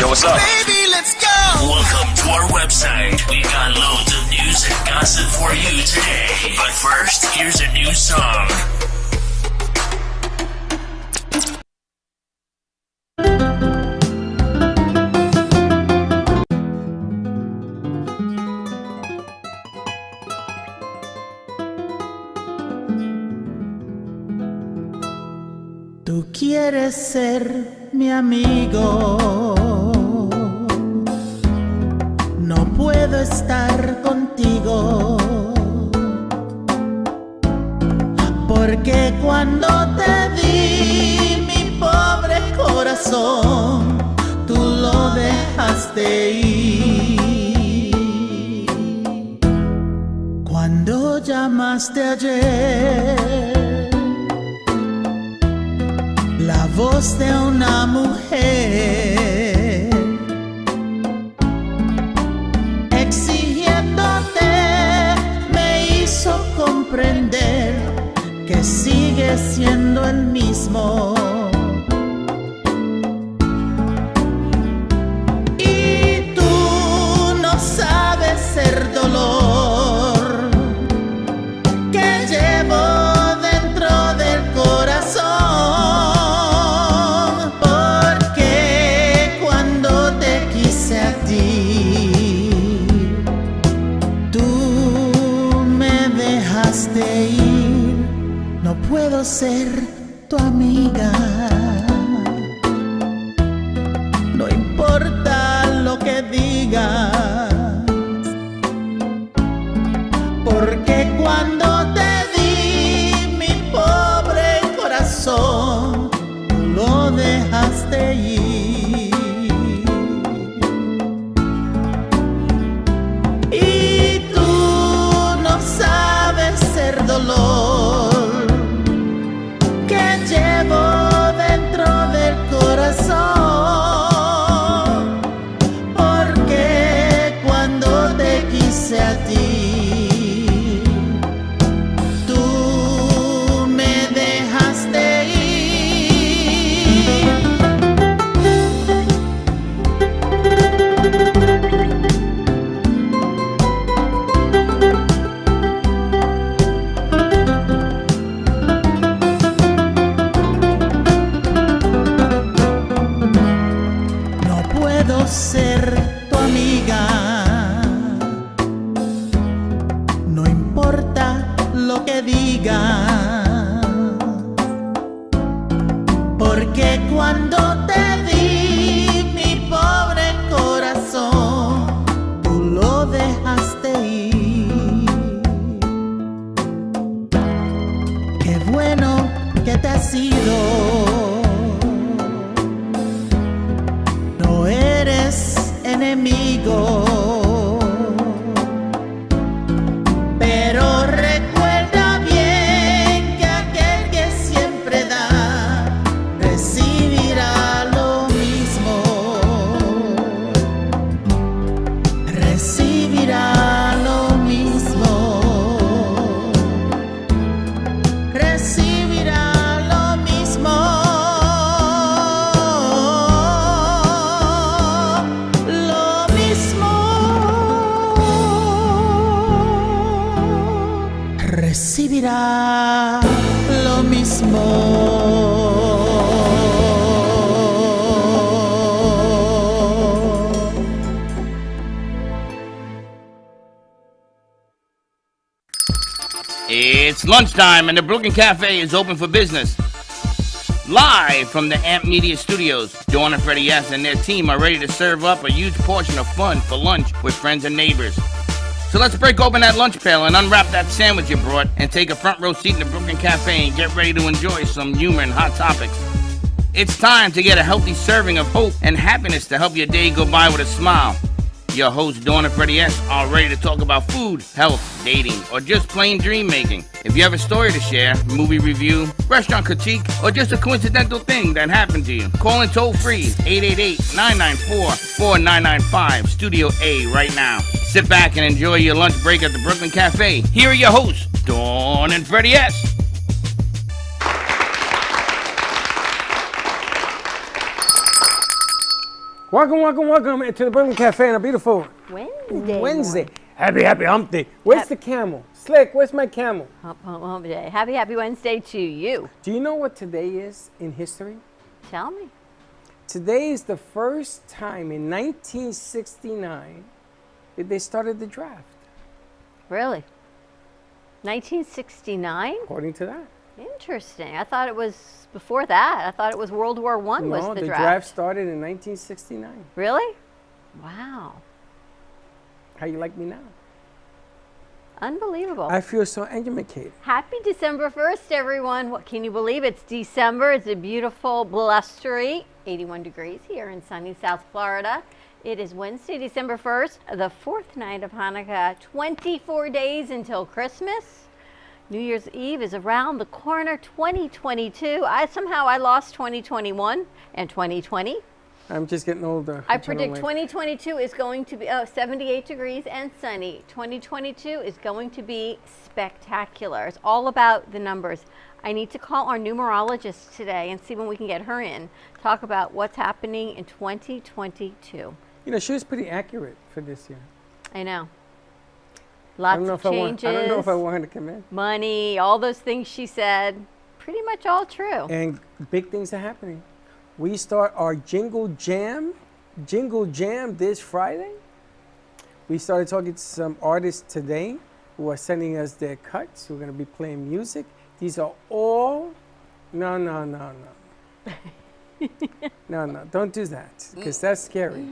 Yo, what's up? Baby, let's go! Welcome to our website. We've got loads of news and gossip for you today. But first, here's a new song. Tú quieres ser mi amigo, no puedo estar contigo, porque cuando te di mi pobre corazón, tú lo dejaste ir. Cuando llamaste ayer, la voz de una mujer exigiéndote me hizo comprender que sigues siendo el mismo. Y tú no sabes el dolor que llevo dentro del corazón. No puedo ser tu amiga, no importa lo que digas, porque cuando te di mi pobre corazón, tú lo dejaste ir. Y tú no sabes el dolor que llevo dentro del corazón, porque cuando te quise a ti, tú me dejaste ir. Ser tu amiga, no importa lo que digas, porque cuando te di mi pobre corazón, tú lo dejaste ir. Qué bueno que te has ido, enemigo, pero recuerda bien que aquel que siempre da recibirá lo mismo, recibirá lo mismo, recibirá lo mismo. Recibirá lo mismo. It's lunchtime and the Brooklyn Café is open for business. Live from the Amp Media Studios, Dawn and Freddie S. and their team are ready to serve up a huge portion of fun for lunch with friends and neighbors. So let's break open that lunch pail and unwrap that sandwich you brought and take a front row seat in the Brooklyn Café and get ready to enjoy some humor and hot topics. It's time to get a healthy serving of hope and happiness to help your day go by with a smile. Your hosts, Dawn and Freddie S., are ready to talk about food, health, dating, or just plain dream making. If you have a story to share, movie review, restaurant critique, or just a coincidental thing that happened to you, call in toll free 888-994-4995, Studio A right now. Sit back and enjoy your lunch break at the Brooklyn Café. Here are your hosts, Dawn and Freddie S. Welcome to the Brooklyn Café on a beautiful Wednesday. Happy hump day. Where's the camel? Slick, where's my camel? Hump day. Happy Wednesday to you. Do you know what today is in history? Tell me. Today is the first time in 1969 that they started the draft. Really? 1969? According to that. Interesting. I thought it was before that. I thought it was World War I was the draft. Draft started in 1969. Really? Wow. How you like me now? Unbelievable. I feel so educated. Happy December 1st, everyone. What can you believe? It's December. It's a beautiful, blustery 81 degrees here in sunny South Florida. It is Wednesday, December 1st, the fourth night of Hanukkah, 24 days until Christmas. New Year's Eve is around the corner, 2022. I lost 2021 and 2020. I'm just getting older. I predict 2022 is going to be 78 degrees and sunny. 2022 is going to be spectacular. It's all about the numbers. I need to call our numerologist today and see when we can get her in, talk about what's happening in 2022. You know, she was pretty accurate for this year. I know. Lots of changes. I don't know if I want her to come in. Money, all those things she said, pretty much all true. And big things are happening. We start our Jingle Jam this Friday. We started talking to some artists today who are sending us their cuts. We're going to be playing music. These are all, no. No, don't do that, because that's scary.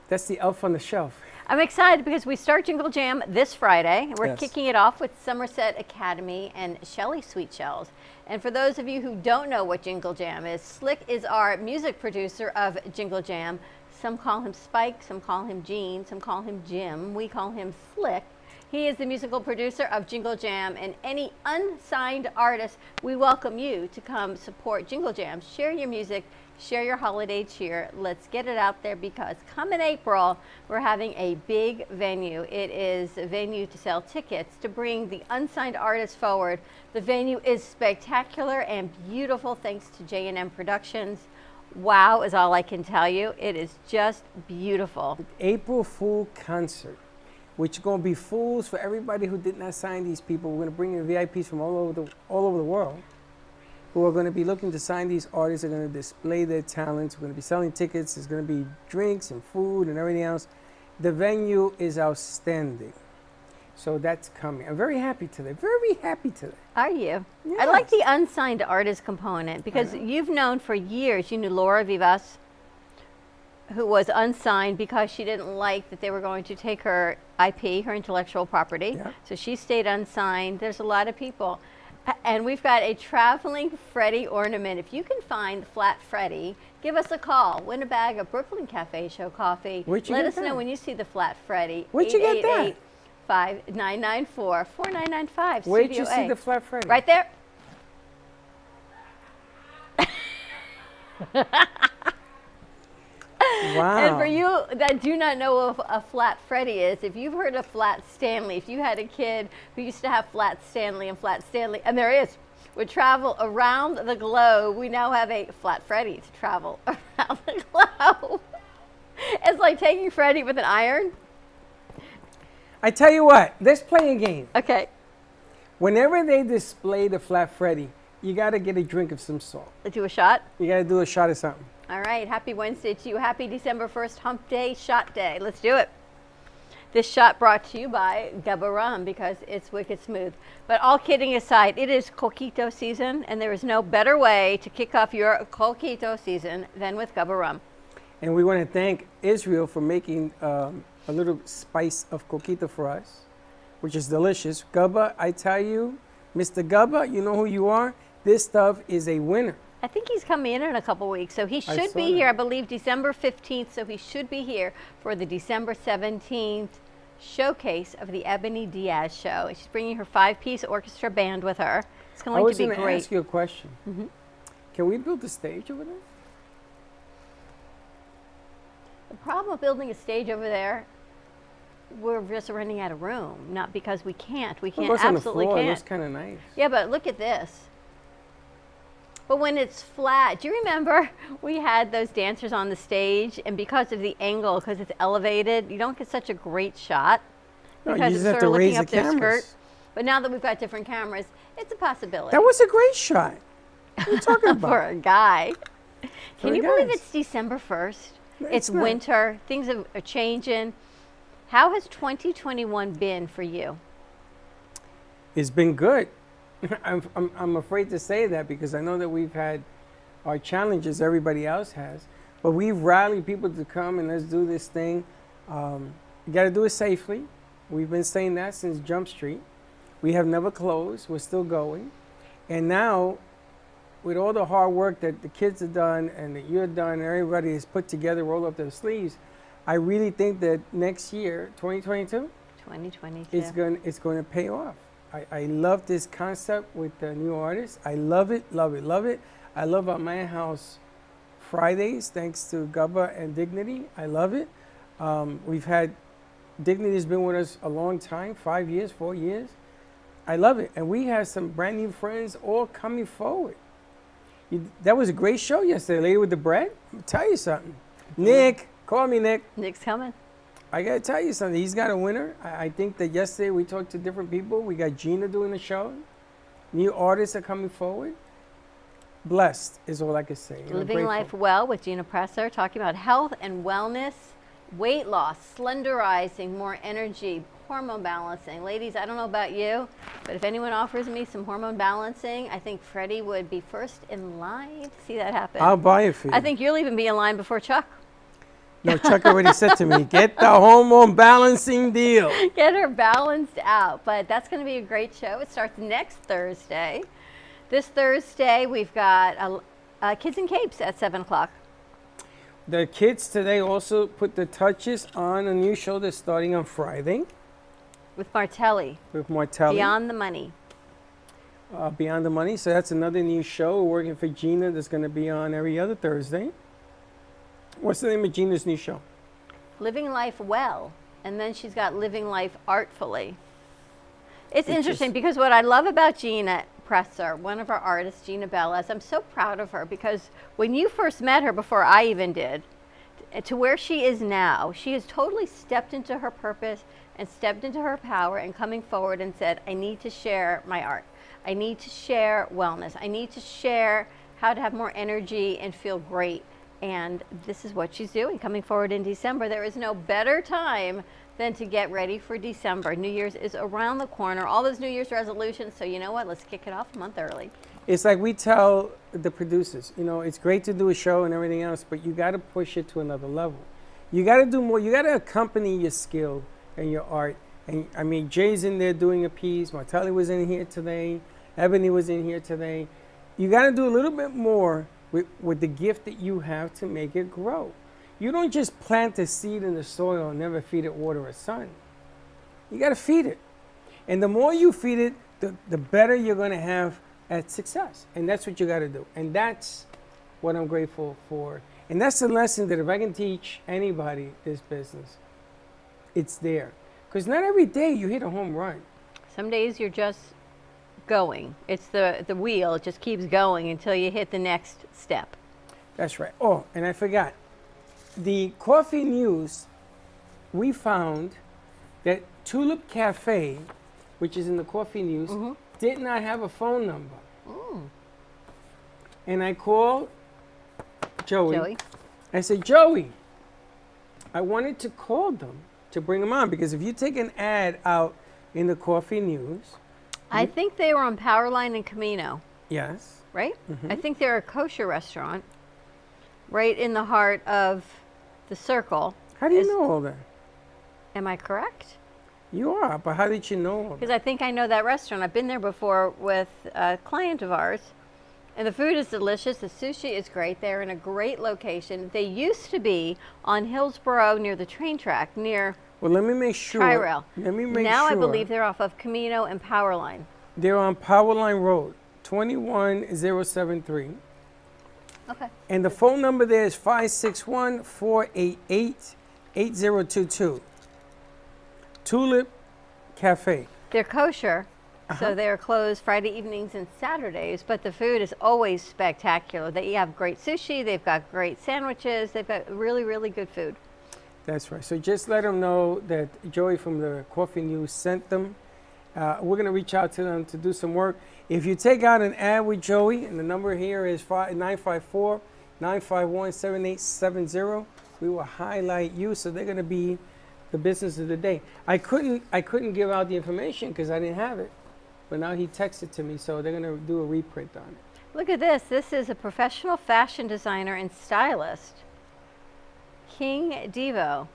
That's the elf on the shelf. I'm excited because we start Jingle Jam this Friday. We're kicking it off with Somerset Academy and Shelly Sweet Shells. And for those of you who don't know what Jingle Jam is, Slick is our music producer of Jingle Jam. Some call him Spike, some call him Gene, some call him Jim. We call him Slick. He is the musical producer of Jingle Jam, and any unsigned artist, we welcome you to come support Jingle Jam. Share your music, share your holiday cheer. Let's get it out there, because coming April, we're having a big venue. It is a venue to sell tickets, to bring the unsigned artists forward. The venue is spectacular and beautiful thanks to J&M Productions. Wow is all I can tell you. It is just beautiful. April Fool concert, which is going to be fools for everybody who did not sign these people. We're going to bring in VIPs from all over the world who are going to be looking to sign these artists. They're going to display their talents. We're going to be selling tickets. There's going to be drinks and food and everything else. The venue is outstanding. So that's coming. I'm very happy today. Very happy today. Are you? Yes. I like the unsigned artist component, because you've known for years, you knew Laura Vivas, who was unsigned because she didn't like that they were going to take her IP, her intellectual property. Yeah. So she stayed unsigned. There's a lot of people. And we've got a traveling Freddy ornament. If you can find Flat Freddy, give us a call. Win a bag of Brooklyn Café Show coffee. Let us know when you see the Flat Freddy. Where'd you get that? 888-5994-4995. Where'd you see the Flat Freddy? Right there. Wow. And for you that do not know what a Flat Freddy is, if you've heard of Flat Stanley, if you had a kid who used to have Flat Stanley, and there is, would travel around the globe, we now have a Flat Freddy to travel around the globe. It's like taking Freddy with an iron. I tell you what, let's play a game. Okay. Whenever they display the Flat Freddy, you got to get a drink of some sort. Let's do a shot. You got to do a shot of something. All right, happy Wednesday to you. Happy December 1st, hump day, shot day. Let's do it. This shot brought to you by Gubba Rum, because it's wicked smooth. But all kidding aside, it is coquito season, and there is no better way to kick off your coquito season than with Gubba Rum. And we want to thank Israel for making a little spice of coquito for us, which is delicious. Gubba, I tell you, Mr. Gubba, you know who you are. This stuff is a winner. I think he's coming in a couple weeks, so he should be here, I believe, December 15th, so he should be here for the December 17th showcase of the Ebony Diaz show. She's bringing her 5-piece orchestra band with her. It's going to be great. I was going to ask you a question. Can we build a stage over there? The problem with building a stage over there, we're just running out of room, not because we can't. We can't, absolutely on the floor, can't. It looks kind of nice. Yeah, but look at this. But when it's flat, do you remember we had those dancers on the stage, and because of the angle, because it's elevated, you don't get such a great shot No, you because just it's have sort of to looking raise up the their cameras. skirt. But now that we've got different cameras, it's a possibility. That was a great shot. What are you talking about? For a guy. Can the you believe guys. it's December 1st? No, It's it's not. winter. Things are changing. How has 2021 been for you? It's been good. I'm afraid to say that because I know that we've had our challenges, everybody else has, but we've rallied people to come and let's do this thing. You got to do it safely. We've been saying that since Jump Street. We have never closed. We're still going. And now, with all the hard work that the kids have done and that you've done and everybody has put together, roll up their sleeves, I really think that next year, 2022, 2022. it's going to pay off. I love this concept with the new artists. I love it, love it, love it. I love our Man House Fridays, thanks to Gubba and Dignity. I love it. We've had, Dignity has been with us a long time, 5 years, 4 years. I love it. And we have some brand new friends all coming forward. That was a great show yesterday, Lady with the Bread. I'll tell you something. Nick, call me Nick. Nick's coming. I got to tell you something. He's got a winner. I think that yesterday we talked to different people. We got Gina doing the show. New artists are coming forward. Blessed is all I can say. And I'm Living grateful. Life Well with Gina Presser, talking about health and wellness, weight loss, slenderizing, more energy, hormone balancing. Ladies, I don't know about you, but if anyone offers me some hormone balancing, I think Freddie would be first in line to see that happen. I'll buy it for you. I think you'll even be in line before Chuck. No, Chuck already said to me, get the hormone balancing deal. Get her balanced out. But that's going to be a great show. It starts next Thursday. This Thursday, we've got Kids in Capes at 7 o'clock. The kids today also put the touches on a new show that's starting on Friday With Martelli, with Martelli. Beyond the Money. Beyond the Money. So that's another new show. We're working for Gina that's going to be on every other Thursday. What's the name of Gina's new show? Living Life Well. And then she's got Living Life Artfully. It's interesting because what I love about Gina Presser, one of our artists, Gina Bellas, I'm so proud of her because when you first met her, before I even did, to where she is now, she has totally stepped into her purpose and stepped into her power and coming forward and said, I need to share my art. I need to share wellness. I need to share how to have more energy and feel great. And this is what she's doing coming forward in December. There is no better time than to get ready for December. New Year's is around the corner. All those New Year's resolutions. So you know what? Let's kick it off a month early. It's like we tell the producers, you know, it's great to do a show and everything else, but you got to push it to another level. You got to do more. You got to accompany your skill and your art. And I mean, Jay's in there doing a piece. Martelli was in here today. Ebony was in here today. You got to do a little bit more with the gift that you have to make it grow. You don't just plant a seed in the soil and never feed it water or sun. You got to feed it. And the more you feed it, the better you're going to have at success. And that's what you got to do. And that's what I'm grateful for. And that's the lesson that if I can teach anybody this business, it's there. Because not every day you hit a home run. Some days you're just going. It's the wheel. It just keeps going until you hit the next step. That's right. Oh, and I forgot. The coffee news, we found that Tulip Cafe, which is in the coffee news, did not have a phone number. And I called Joey. I said, Joey, I wanted to call them to bring them on because if you take an ad out in the coffee news. I think they were on Powerline and Camino, Yes. right? I think they're a kosher restaurant right in the heart of the circle. How do you know all that? Am I correct? You are, but how did you know all that? Because I think I know that restaurant. I've been there before with a client of ours. And the food is delicious. The sushi is great. They're in a great location. They used to be on Hillsborough near the train track, near Well, let me make sure. Tri-Rail. Let me make Now sure. I believe they're off of Camino and Powerline. They're on Powerline Road, 21073. Okay. And the phone number there is 561-488-8022. Tulip Cafe. They're kosher. So they're closed Friday evenings and Saturdays, but the food is always spectacular. They have great sushi, they've got great sandwiches, they've got really, really good food. That's right. So just let them know that Joey from the Coffee News sent them. We're going to reach out to them to do some work. If you take out an ad with Joey, and the number here is 954-951-7870, we will highlight you. So they're going to be the business of the day. I couldn't give out the information because I didn't have it, but now he texted to me, so they're going to do a reprint on it. Look at this. This is a professional fashion designer and stylist, King Devo.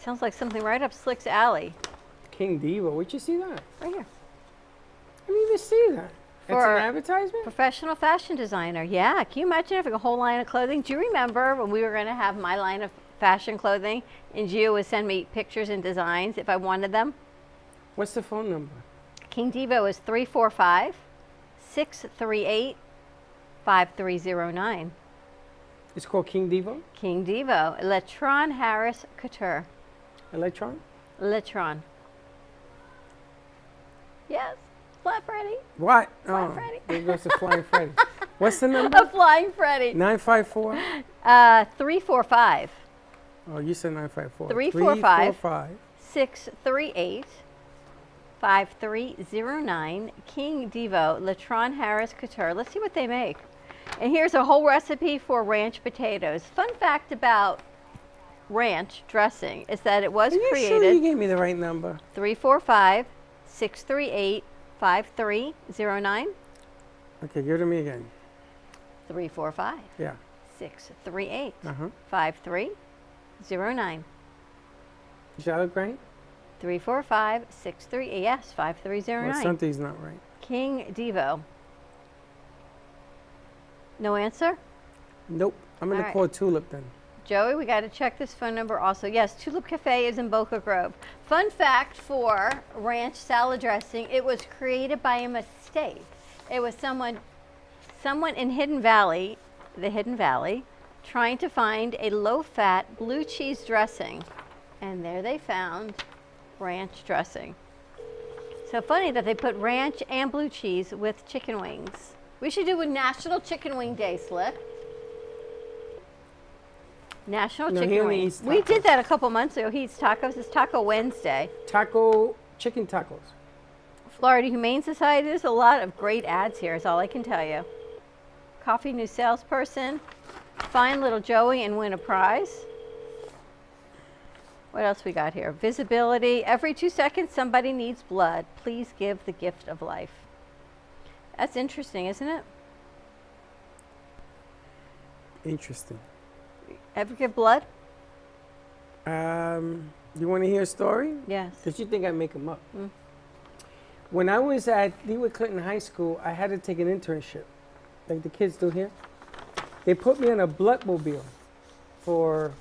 Sounds like something right up Slick's alley. King Devo, where'd you see that? Right here. I didn't even see that. It's For an advertisement? Professional fashion designer. Yeah. Can you imagine having a whole line of clothing? Do you remember when we were going to have my line of fashion clothing and Gio would send me pictures and designs if I wanted them? What's the phone number? King Devo is 345-638-5309. It's called King Devo? King Devo. Letron Harris Couture. Electron? Letron. Yes. Flat Freddy. What? Flying Freddy. There goes the Flying Freddy. What's the number? A Flying Freddy. 954? 345. Oh, you said 954. 345. 638-5309. King Devo, Letron Harris Couture. Let's see what they make. And here's a whole recipe for ranch potatoes. Fun fact about ranch dressing is that it was Are you created. sure you gave me the right number? 345-638-5309. Okay, give it to me again. 345. Yeah. 638 Uh-huh. 5309. Does that look right? 345 638. Yes, 5309. Well, something's not right. King Devo. No answer? Nope. I'm going All to right. call Tulip then. Joey, we got to check this phone number also. Yes, Tulip Cafe is in Boca Grove. Fun fact for ranch salad dressing, it was created by a mistake. It was someone in Hidden Valley, the Hidden Valley, trying to find a low-fat blue cheese dressing. And there they found ranch dressing. So funny that they put ranch and blue cheese with chicken wings. We should do a National Chicken Wing Day, Slick. National No, he Chicken only Wing. eats We did tacos. that a couple months ago. He eats tacos. It's Taco Wednesday. Chicken tacos. Florida Humane Society. There's a lot of great ads here, is all I can tell you. Coffee News salesperson. Find little Joey and win a prize. What else we got here? Visibility. Every 2 seconds, somebody needs blood. Please give the gift of life. That's interesting, isn't it? Interesting. Ever give blood? You want to hear a story? Yes. Because you think I make them up. When I was at Leeward Clinton High School, I had to take an internship, like the kids do here. They put me on a bloodmobile for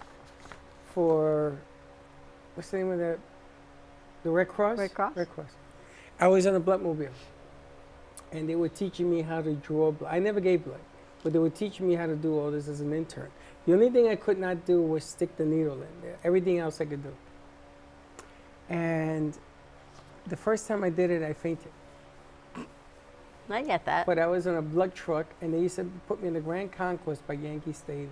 what's the name of that? The Red Cross? Red Cross? Red Cross. I was on a bloodmobile. And they were teaching me how to draw blood. I never gave blood, but they were teaching me how to do all this as an intern. The only thing I could not do was stick the needle in there. Everything else I could do. And the first time I did it, I fainted. I get that. But I was on a blood truck, and they used to put me in the Grand Concourse by Yankee Stadium.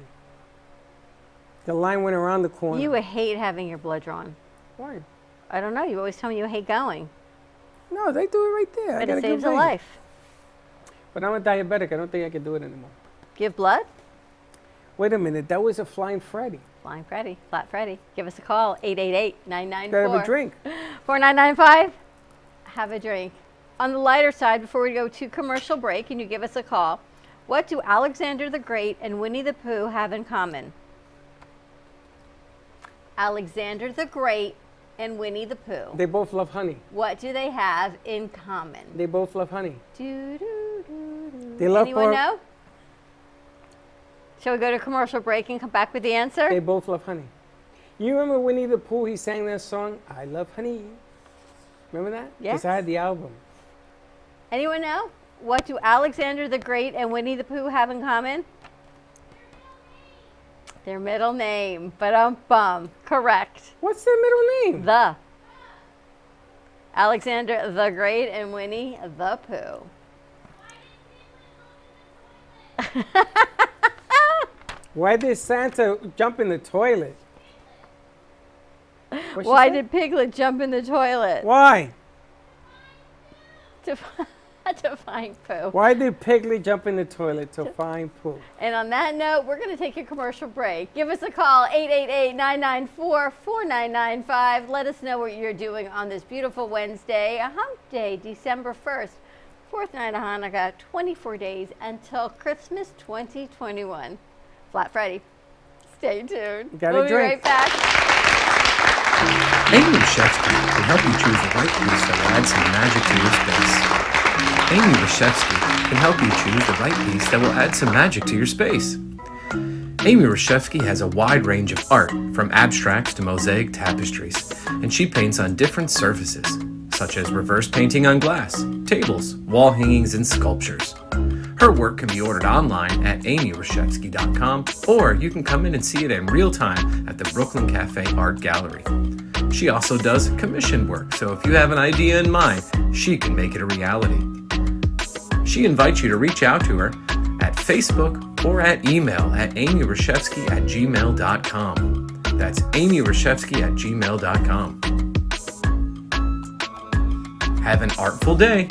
The line went around the corner. You would hate having your blood drawn. Why? I don't know. You always tell me you hate going. No, they do it right there. I But got it a good saves a vein. life. But I'm a diabetic. I don't think I can do it anymore. Give blood? Wait a minute. That was a Flying Freddy. Flying Freddy, Flat Freddy. Give us a call, 888-994. Gotta have a drink. 4995. Have a drink. On the lighter side, before we go to commercial break and you give us a call, what do Alexander the Great and Winnie the Pooh have in common? Alexander the Great and Winnie the Pooh. They both love honey. What do they have in common? They both love honey. Do, do, do, do. They love Anyone know? Shall we go to commercial break and come back with the answer? They both love honey. You remember Winnie the Pooh? He sang that song, I Love Honey. Remember that? Yes. Because I had the album. Anyone know? What do Alexander the Great and Winnie the Pooh have in common? Their middle name. Ba-dum-bum. Correct. What's their middle name? The. Alexander the Great and Winnie the Pooh. Why did Santa jump in the toilet? Why did Piglet jump in the toilet? Why? To find Pooh. Why did Piglet jump in the toilet to find Pooh? And on that note, we're going to take a commercial break. Give us a call, 888-994-4995. Let us know what you're doing on this beautiful Wednesday, a hump day, December 1st, fourth night of Hanukkah, 24 days until Christmas 2021. Flat Freddy. Stay tuned. Gotta We'll be drink. right back. Amy Rashevsky can help you choose the right piece that will add some magic to your space. Amy Rashevsky can help you choose the right piece that will add some magic to your space. Amy Rashevsky has a wide range of art, from abstracts to mosaic tapestries, and she paints on different surfaces, such as reverse painting on glass, tables, wall hangings, and sculptures. Her work can be ordered online at amyrashevsky.com, or you can come in and see it in real time at the Brooklyn Café Art Gallery. She also does commission work, so if you have an idea in mind, she can make it a reality. She invites you to reach out to her at Facebook or at email at amyrashevsky@gmail.com. That's amyrashevsky@gmail.com. Have an artful day.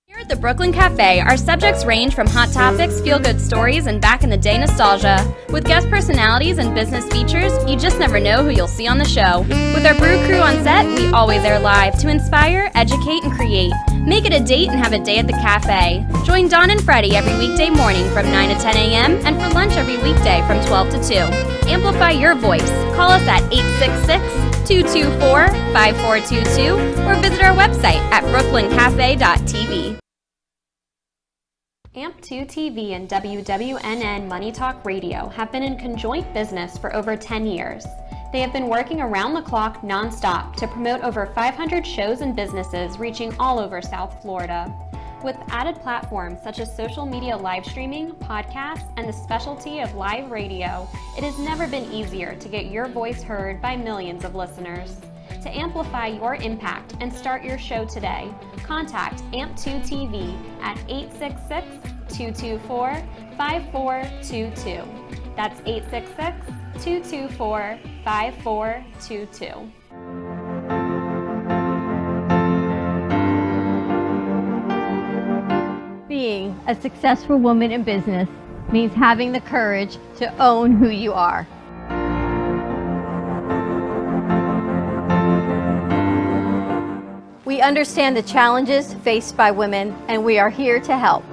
Here at the Brooklyn Café, our subjects range from hot topics, feel-good stories, and back-in-the-day nostalgia. With guest personalities and business features, you just never know who you'll see on the show. With our brew crew on set, we always air live to inspire, educate, and create. Make it a date and have a day at the cafe. Join Dawn and Freddie every weekday morning from 9 to 10 a.m. and for lunch every weekday from 12 to 2. Amplify your voice. Call us at 866-224-5422 or visit our website at brooklyncafe.tv. AMP2 TV and WWNN Money Talk Radio have been in conjoint business for over 10 years. They have been working around the clock nonstop to promote over 500 shows and businesses reaching all over South Florida. With added platforms such as social media live streaming, podcasts, and the specialty of live radio, it has never been easier to get your voice heard by millions of listeners. To amplify your impact and start your show today, contact AMP2 TV at 866-224-5422. That's 866-224-5422. Being a successful woman in business means having the courage to own who you are. We understand the challenges faced by women, and we are here to help.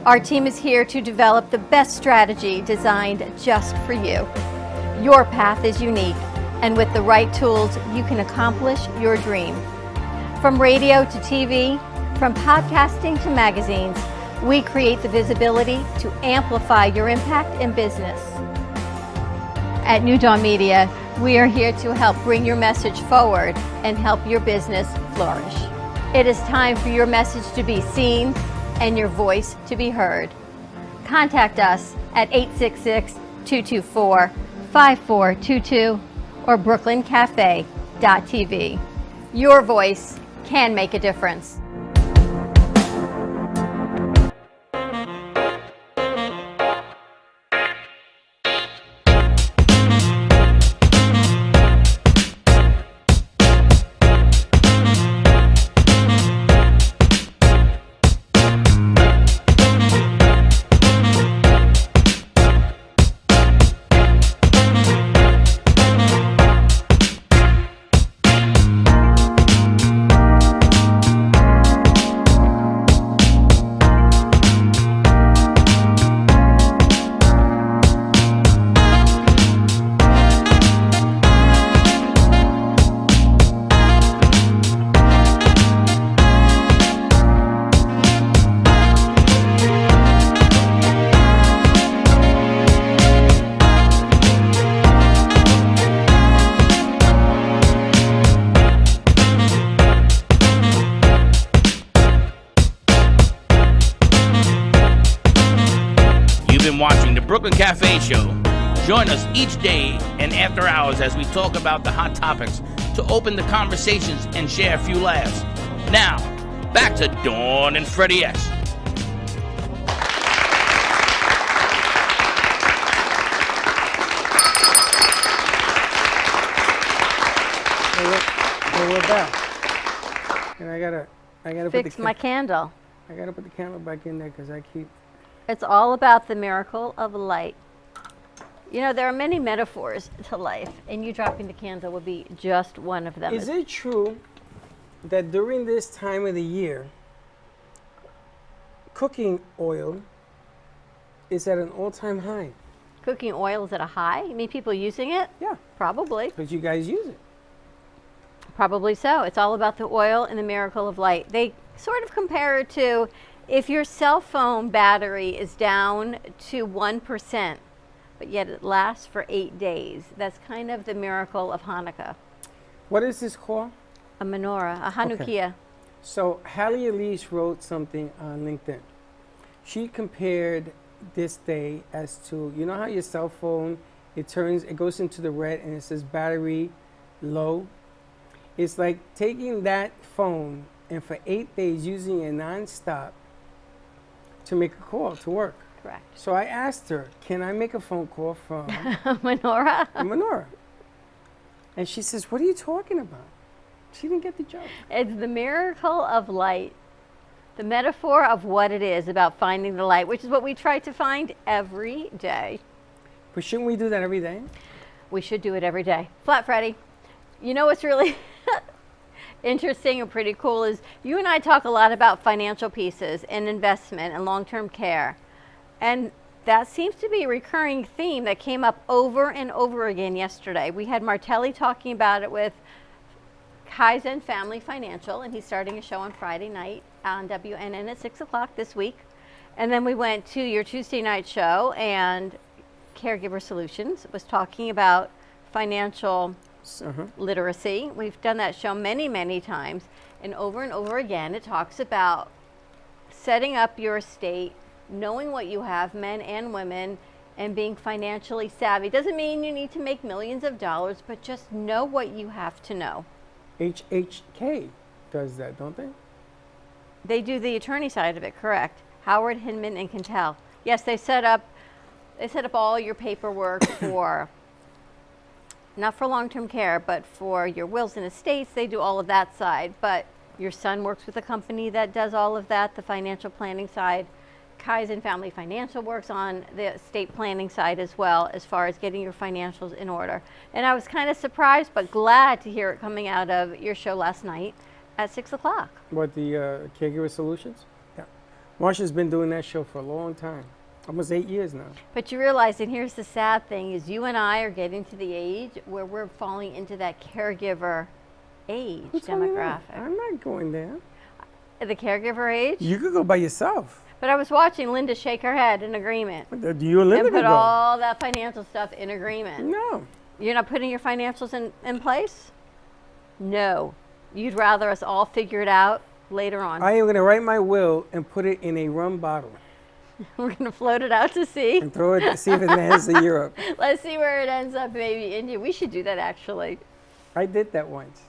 Our team is here to develop the best strategy designed just for you. Your path is unique, and with the right tools, you can accomplish your dream. From radio to TV, from podcasting to magazines, we create the visibility to amplify your impact in business. At New Dawn Media, we are here to help bring your message forward and help your business flourish. It is time for your message to be seen and your voice to be heard. Contact us at 866-224-5422 or brooklyncafe.tv. Your voice can make a difference. Watching the Brooklyn Café Show. Join us each day and after hours as we talk about the hot topics to open the conversations and share a few laughs. Now, back to Dawn and Freddie S. So we're back. And I gotta Fix my candle. I gotta put the candle back in there because I keep. It's all about the miracle of light. You know, there are many metaphors to life, and you dropping the candle would be just one of them. Is it true that during this time of the year, cooking oil is at an all-time high? Cooking oil is at a high? You mean people using it? Yeah, Probably. because you guys use it. Probably so. It's all about the oil and the miracle of light. They sort of compare it to if your cell phone battery is down to 1%, but yet it lasts for 8 days. That's kind of the miracle of Hanukkah. What is this called? A menorah, a Hanukkah. So Hallie Elise wrote something on LinkedIn. She compared this day as to, you know how your cell phone, it goes into the red and it says battery low? It's like taking that phone and for 8 days using it nonstop to make a call to work. Correct. So I asked her, can I make a phone call from Menorah. a menorah? And she says, what are you talking about? She didn't get the joke. It's the miracle of light. The metaphor of what it is about finding the light, which is what we try to find every day. But shouldn't we do that every day? We should do it every day. Flat Freddy. You know what's really interesting and pretty cool is you and I talk a lot about financial pieces and investment and long-term care. And that seems to be a recurring theme that came up over and over again yesterday. We had Martelli talking about it with Kaizen Family Financial, and he's starting a show on Friday night on WNN at 6 o'clock this week. And then we went to your Tuesday night show, and Caregiver Solutions was talking about financial literacy. We've done that show many, many times, and over again, it talks about setting up your estate, knowing what you have, men and women, and being financially savvy. Doesn't mean you need to make millions of dollars, but just know what you have to know. HHK does that, don't they? They do the attorney side of it, correct? Howard, Hinman, and Cantel. Yes, they set up all your paperwork for not for long-term care, but for your wills and estates. They do all of that side. But your son works with a company that does all of that, the financial planning side. Kaizen Family Financial works on the estate planning side as well, as far as getting your financials in order. And I was kind of surprised, but glad to hear it coming out of your show last night at 6 o'clock. What, the Caregiver Solutions? Yeah. Marsha's been doing that show for a long time. Almost 8 years now. But you realize, and here's the sad thing, is you and I are getting to the age where we're falling into that caregiver age demographic. I'm not going there. The caregiver age? You could go by yourself. But I was watching Linda shake her head in agreement. Do you and Linda and put go? all that financial stuff in agreement. No. You're not putting your financials in place? No. You'd rather us all figure it out later on. I am going to write my will and put it in a rum bottle. We're going to float it out to sea. And throw it to see if it lands in Europe. Let's see where it ends up, maybe India. We should do that, actually. I did that once.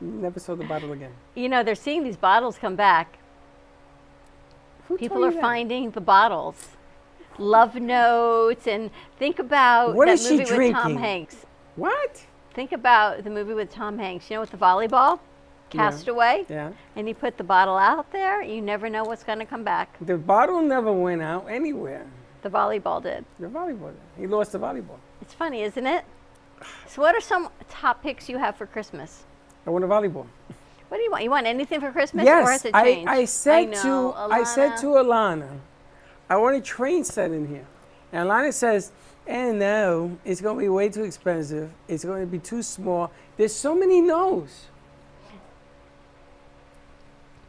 Never saw the bottle again. You know, they're seeing these bottles come back. Who People told are you that? finding the bottles. Love notes, and think about What that is she movie with Tom drinking? Hanks. What? Think about the movie with Tom Hanks. You know, with the volleyball? Castaway? Yeah. And you put the bottle out there, you never know what's going to come back. The bottle never went out anywhere. The volleyball did. The volleyball. He lost the volleyball. It's funny, isn't it? So what are some top picks you have for Christmas? I won a volleyball. What do you want? You want anything for Christmas? Or Yes, has it changed? I said know, to Alana, I want a train set in here. And Alana says, no, it's going to be way too expensive. It's going to be too small. There's so many no's.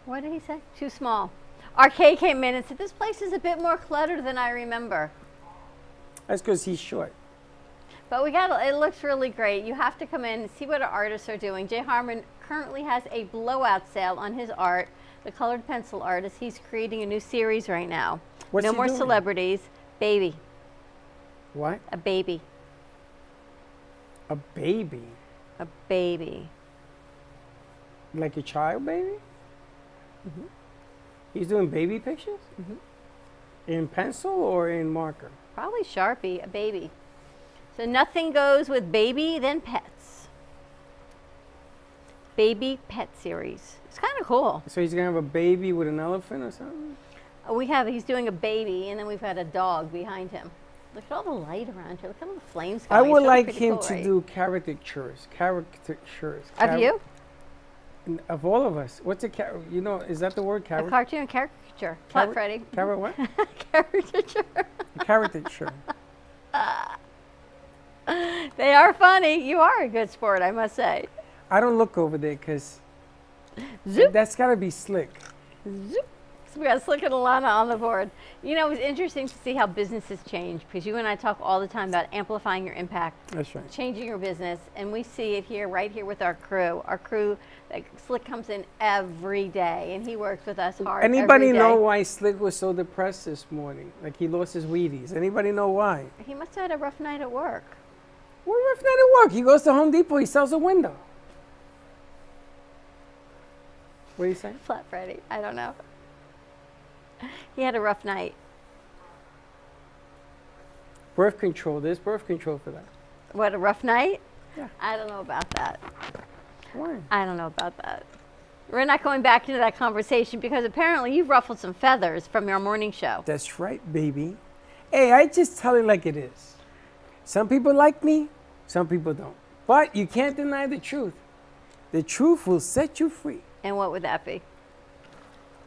What did he say? Too small. Arcade came in and said, this place is a bit more cluttered than I remember. That's because he's short. But it looks really great. You have to come in and see what our artists are doing. Jay Harmon currently has a blowout sale on his art, the colored pencil artist. He's creating a new series right now. What's no he more doing? celebrities. Baby. What? A baby. A baby. A baby. Like a child baby? He's doing baby pictures? In pencil or in marker? Probably Sharpie, a baby. So nothing goes with baby than pets. Baby pet series. It's kind of cool. So he's gonna have a baby with an elephant or something? He's doing a baby, and then we've got a dog behind him. Look at all the light around here. Look at all the flames I going. would It's really like pretty him cool, to right? do caricatures. Caricatures. Of you? Of all of us. What's a is that the word? A cartoon caricature. Flat Freddy. What? Caricature. Caricature. They are funny. You are a good sport, I must say. I don't look over there because Zoop. that's got to be slick. Zoop. So we got Slick and Alana on the board. You know, it was interesting to see how businesses change, because you and I talk all the time about amplifying your impact, That's right. changing your business, and we see it here, right here with our crew. Our crew, like, Slick comes in every day, and he works with us hard Anybody every know day. why Slick was so depressed this morning? Like he lost his Wheaties. Anybody know why? He must have had a rough night at work. What rough night at work? He goes to Home Depot. He sells a window. What do you say? Flat Freddy. I don't know. He had a rough night. Birth control. There's birth control for that. What, a rough night? Yeah. I don't know about that. Why? I don't know about that. We're not going back into that conversation, because apparently you've ruffled some feathers from your morning show. That's right, baby. Hey, I just tell it like it is. Some people like me, some people don't. But you can't deny the truth. The truth will set you free. And what would that be?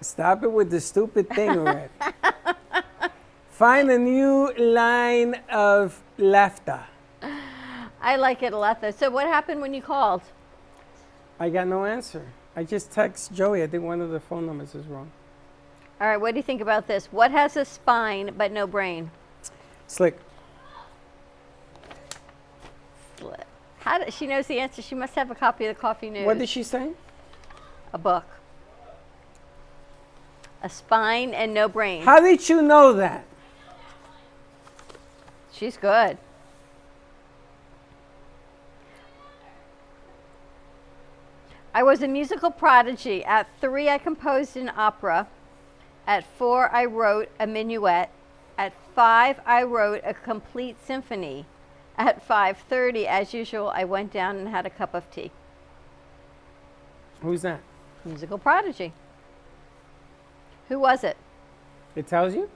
Stop it with the stupid thing already. Find a new line of laughter. I like it a lot, though. So what happened when you called? I got no answer. I just text Joey. I think one of the phone numbers is wrong. All right, what do you think about this? What has a spine but no brain? Slick. Slick. How does she knows the answer? She must have a copy of the Coffee News. What did she say? A book. A spine and no brain. How did you know that? She's good. I was a musical prodigy. At 3, I composed an opera. At 4, I wrote a minuet. At 5, I wrote a complete symphony. At 5:30, as usual, I went down and had a cup of tea. Who's that? Musical prodigy. Who was it? It tells you?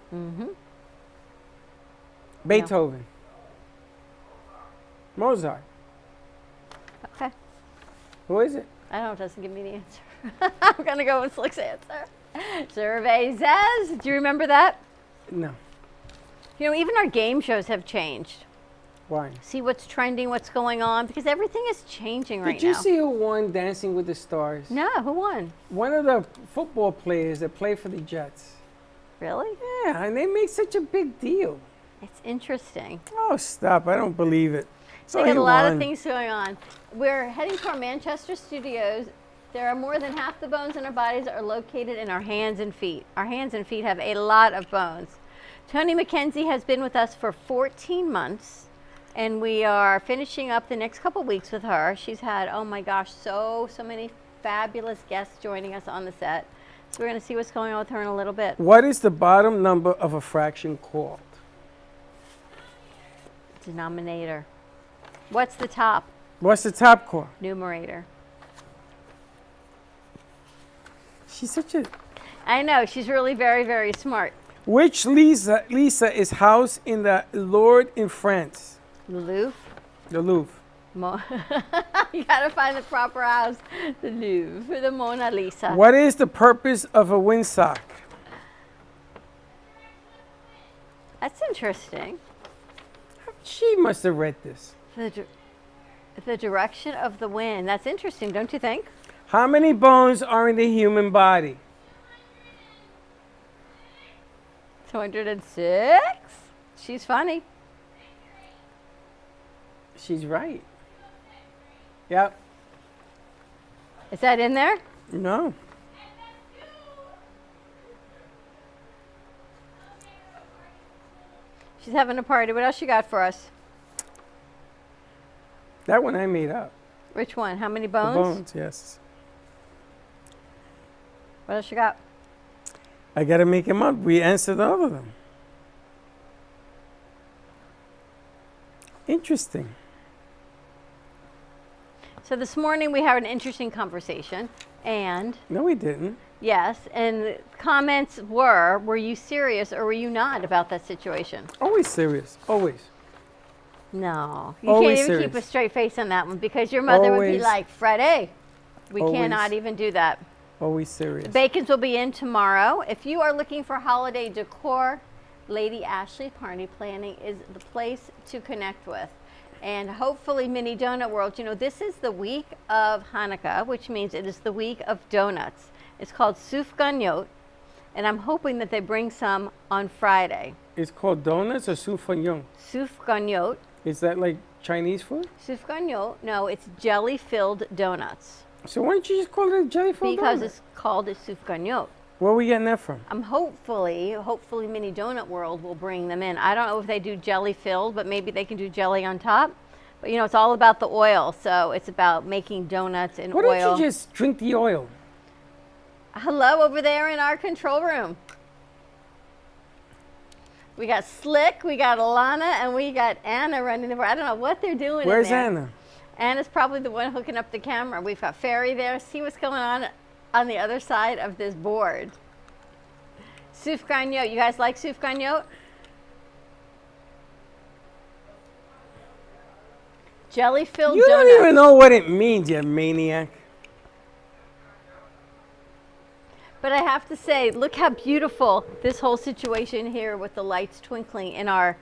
Beethoven. Mozart. Okay. Who is it? I don't know, it doesn't give me the answer. I'm going to go with Slick's answer. Survey says, do you remember that? No. You know, even our game shows have changed. Why? See what's trending, what's going on, because everything is changing right now. Did you see who won Dancing with the Stars? No, who won? One of the football players that play for the Jets. Really? Yeah, and they make such a big deal. It's interesting. Oh, stop. I don't believe it. So They got he a lot won. of things going on. We're heading to our Manchester studios. There are more than half the bones in our bodies are located in our hands and feet. Our hands and feet have a lot of bones. Tony McKenzie has been with us for 14 months, and we are finishing up the next couple weeks with her. She's had, oh my gosh, so many fabulous guests joining us on the set. So we're going to see what's going on with her in a little bit. What is the bottom number of a fraction called? Denominator. What's the top? What's the top called? Numerator. She's such a... I know, she's really very, very smart. Which Lisa is housed in the Louvre in France? The Louvre. The Louvre. You gotta find the proper house. The Louvre, the Mona Lisa. What is the purpose of a windsock? That's interesting. She must have read this. The direction of the wind. That's interesting, don't you think? How many bones are in the human body? 206. She's funny. She's right. Yep. Is that in there? No. She's having a party. What else you got for us? That one I made up. Which one? How many The bones? bones, yes. What else you got? I got to make them up. We answered all of them. Interesting. So this morning we had an interesting conversation, and No, we didn't. yes, and the comments were you serious or were you not about that situation? Always serious. Always. No, you Always can't even keep a serious. straight face on that one because your mother would be Always. like, Freddie, we Always. cannot even do that. Always serious. Bacons will be in tomorrow. If you are looking for holiday decor, Lady Ashley Party Planning is the place to connect with. And hopefully Mini Donut World, you know, this is the week of Hanukkah, which means it is the week of donuts. It's called Sufganiyot, and I'm hoping that they bring some on Friday. It's called donuts or soufflon. Sufganiyot. Is that like Chinese food? Sufganiyot, no, it's jelly-filled donuts. So why don't you just call it a jelly-filled Because donut? it's called a Sufganiyot. Where are we getting that from? I'm hopefully Mini Donut World will bring them in. I don't know if they do jelly filled, but maybe they can do jelly on top. But you know, it's all about the oil, so it's about making donuts in Why oil. don't you just drink the oil? Hello over there in our control room. We got Slick, we got Alana, and we got Anna running over. I don't know what they're doing Where's in there. Anna? Anna's probably the one hooking up the camera. We've got Ferry there. See what's going on the other side of this board. Sufganiyot. You guys like Sufganiyot? Jelly-filled You donuts. don't even know what it means, you maniac. But I have to say, look how beautiful this whole situation here with the lights twinkling in our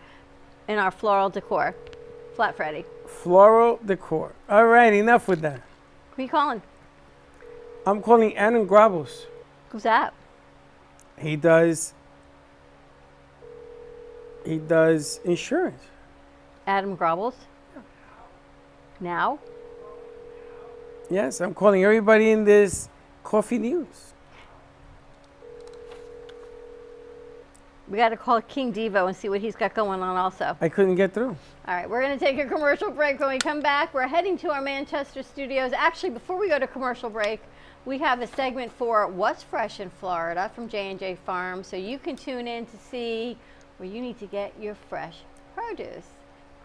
floral decor. Flat Freddy. Floral decor. All right, enough with that. Who are you calling? I'm calling Adam Grabos. Who's that? He does insurance. Adam Grobbles? Now? Yes, I'm calling everybody in this coffee news. We got to call King Devo and see what he's got going on also. I couldn't get through. All right, we're going to take a commercial break. When we come back, we're heading to our Manchester studios. Actually, before we go to commercial break, we have a segment for What's Fresh in Florida from J&J Farm, so you can tune in to see where you need to get your fresh produce.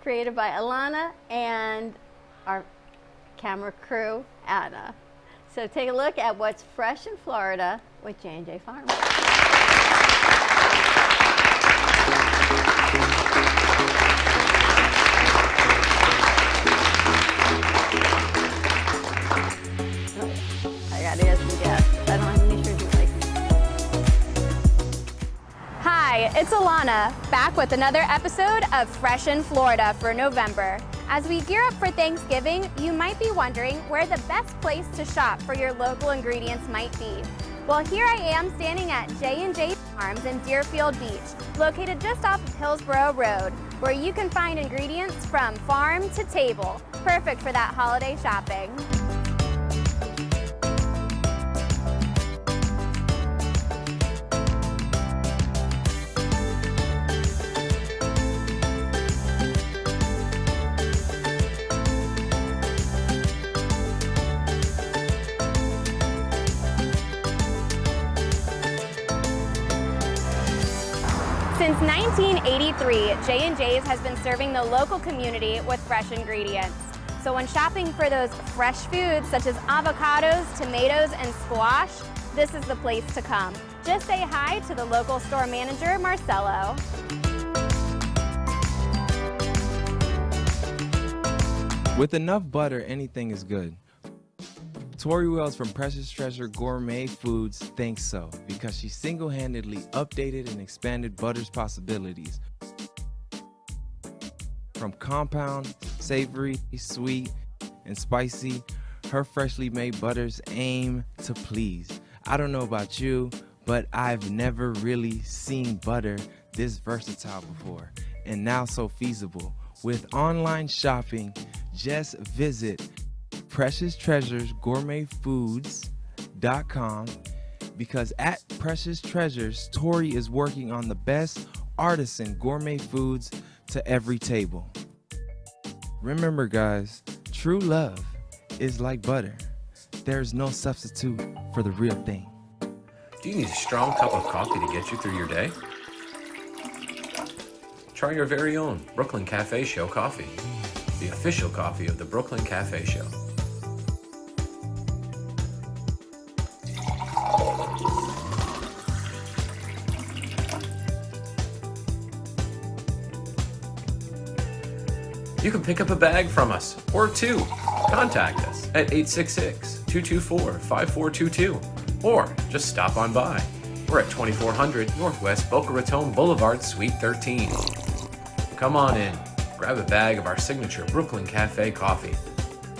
Created by Alana and our camera crew, Anna. So take a look at What's Fresh in Florida with J&J Farm. I gotta get some gas. I don't have any shirts like. Hi, it's Alana, back with another episode of Fresh in Florida for November. As we gear up for Thanksgiving, you might be wondering where the best place to shop for your local ingredients might be. Well, here I am standing at J&J Farms in Deerfield Beach, located just off of Hillsborough Road, where you can find ingredients from farm to table, perfect for that holiday shopping. Since 1983, J&J's has been serving the local community with fresh ingredients. So when shopping for those fresh foods such as avocados, tomatoes, and squash, this is the place to come. Just say hi to the local store manager, Marcelo. With enough butter, anything is good. Tori Wells from Precious Treasure Gourmet Foods thinks so, because she single-handedly updated and expanded butter's possibilities. From compound, savory, sweet, and spicy, her freshly made butters aim to please. I don't know about you, but I've never really seen butter this versatile before, and now so feasible. With online shopping, just visit PreciousTreasuresGourmetFoods.com, because at Precious Treasures, Tori is working on the best artisan gourmet foods to every table. Remember, guys, true love is like butter. There's no substitute for the real thing. Do you need a strong cup of coffee to get you through your day? Try your very own Brooklyn Café Show coffee, the official coffee of the Brooklyn Café Show. You can pick up a bag from us, or two. Contact us at 866-224-5422, or just stop on by. We're at 2400 Northwest Boca Raton Boulevard, Suite 13. Come on in, grab a bag of our signature Brooklyn Café coffee.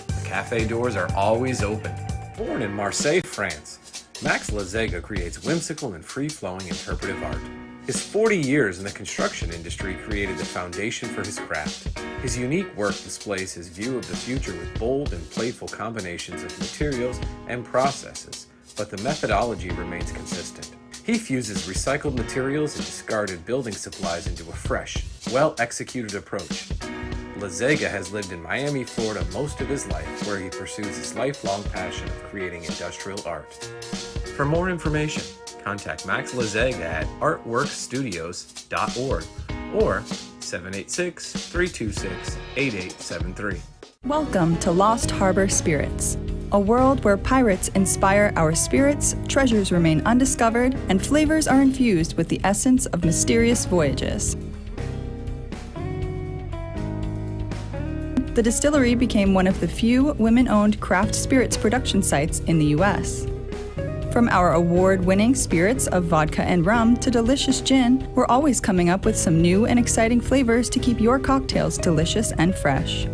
The cafe doors are always open. Born in Marseille, France, Max Lazega creates whimsical and free-flowing interpretive art. His 40 years in the construction industry created the foundation for his craft. His unique work displays his view of the future with bold and playful combinations of materials and processes, but the methodology remains consistent. He fuses recycled materials and discarded building supplies into a fresh, well-executed approach. Lazega has lived in Miami, Florida most of his life, where he pursues his lifelong passion of creating industrial art. For more information, contact Max Lazega at artworkstudios.org or 786-326-8873. Welcome to Lost Harbor Spirits, a world where pirates inspire our spirits, treasures remain undiscovered, and flavors are infused with the essence of mysterious voyages. The distillery became one of the few women-owned craft spirits production sites in the U.S. From our award-winning spirits of vodka and rum to delicious gin, we're always coming up with some new and exciting flavors to keep your cocktails delicious and fresh.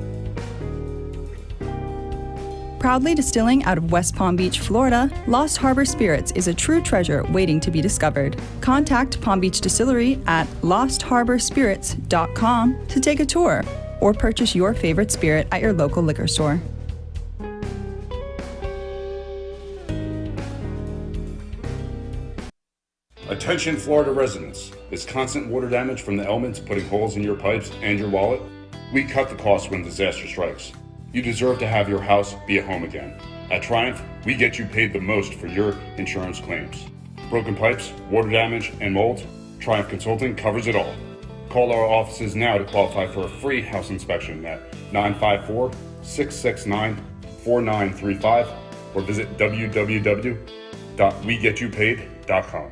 Proudly distilling out of West Palm Beach, Florida, Lost Harbor Spirits is a true treasure waiting to be discovered. Contact Palm Beach Distillery at lostharborspirits.com to take a tour or purchase your favorite spirit at your local liquor store. Attention Florida residents. Is constant water damage from the elements putting holes in your pipes and your wallet? We cut the cost when disaster strikes. You deserve to have your house be a home again. At Triumph, we get you paid the most for your insurance claims. Broken pipes, water damage, and mold? Triumph Consulting covers it all. Call our offices now to qualify for a free house inspection at 954-669-4935 or visit www.wegetYouPaid.com.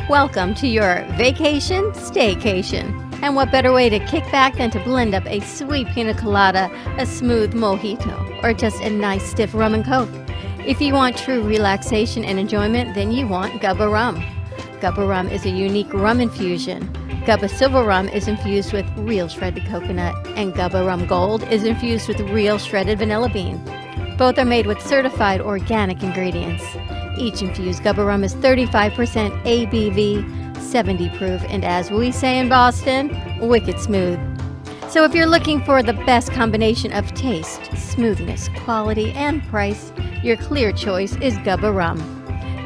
Welcome to your vacation staycation. And what better way to kick back than to blend up a sweet pina colada, a smooth mojito, or just a nice stiff rum and coke. If you want true relaxation and enjoyment, then you want Gubba Rum. Gubba Rum is a unique rum infusion. Gubba Silver Rum is infused with real shredded coconut, and Gubba Rum Gold is infused with real shredded vanilla bean. Both are made with certified organic ingredients. Each infused Gubba Rum is 35% ABV, 70 proof, and as we say in Boston, wicked smooth. So if you're looking for the best combination of taste, smoothness, quality, and price, your clear choice is Gubba Rum.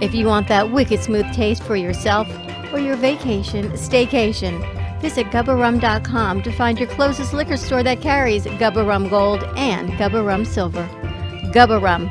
If you want that wicked smooth taste for yourself or your vacation staycation, visit GubbaRum.com to find your closest liquor store that carries Gubba Rum Gold and Gubba Rum Silver. Gubba Rum.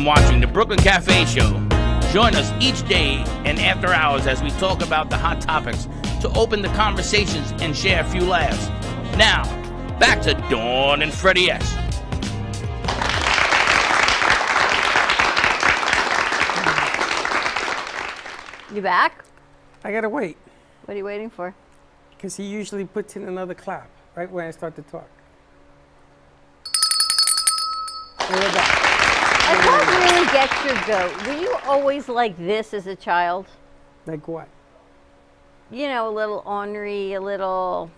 Watching the Brooklyn Café Show. Join us each day and after hours as we talk about the hot topics to open the conversations and share a few laughs. Now, back to Dawn and Freddie S. You back? I gotta wait. What are you waiting for? Because he usually puts in another clap right when I start to talk. There we go. I can't really get your goat. Were you always like this as a child? Like what? You know, a little ornery, a little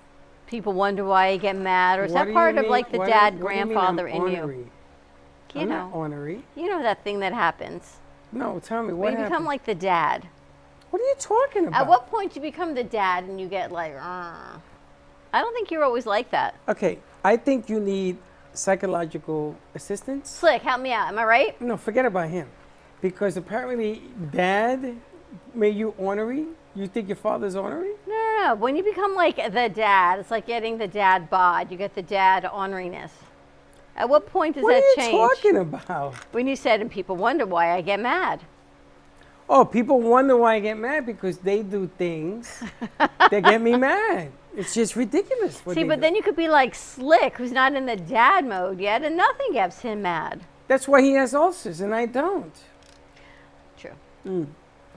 people wonder why I get mad, or is What that do part you of mean- like the what do- dad, what do you mean grandfather I'm in you? ornery? You I'm know, not ornery. you know that thing that happens. No, tell me When what you happened. become like the dad. What are you talking about? At what point do you become the dad and you get like, I don't think you're always like that. Okay, I think you need psychological assistance. Slick, help me out. Am I right? No, forget about him. Because apparently dad made you ornery. You think your father's ornery? No. When you become like the dad, it's like getting the dad bod. You get the dad orneriness. At what point does What that are you change? talking about? When you said, and people wonder why I get mad. Oh, people wonder why I get mad because they do things that get me mad. It's just ridiculous. See, but then you could be like Slick, who's not in the dad mode yet, and nothing gets him mad. That's why he has ulcers and I don't. True.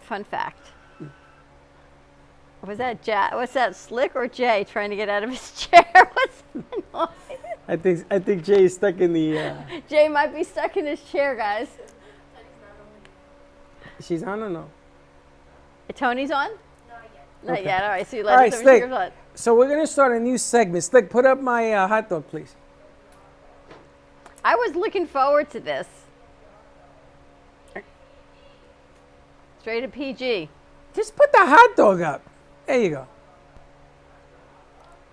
Fun fact. Was that what's that, Slick or Jay trying to get out of his chair? What's that noise? I think Jay is stuck in the. Jay might be stuck in his chair, guys. She's on or no? Tony's on? Not Okay. yet. All right, so you All let right, us know Slick. your on. So we're gonna start a new segment. Slick, put up my hot dog, please. I was looking forward to this. Straight to PG. Just put the hot dog up. There you go.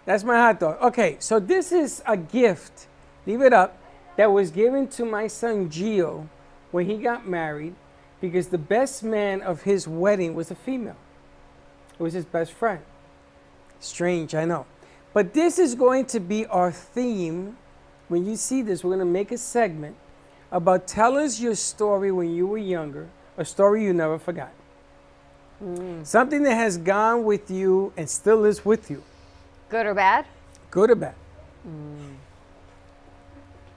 That's my hot dog. Okay, so this is a gift, leave it up, that was given to my son Gio when he got married because the best man of his wedding was a female. It was his best friend. Strange, I know. But this is going to be our theme. When you see this, we're going to make a segment about tell us your story when you were younger, a story you never forgot. Something that has gone with you and still is with you. Good or bad? Good or bad? Who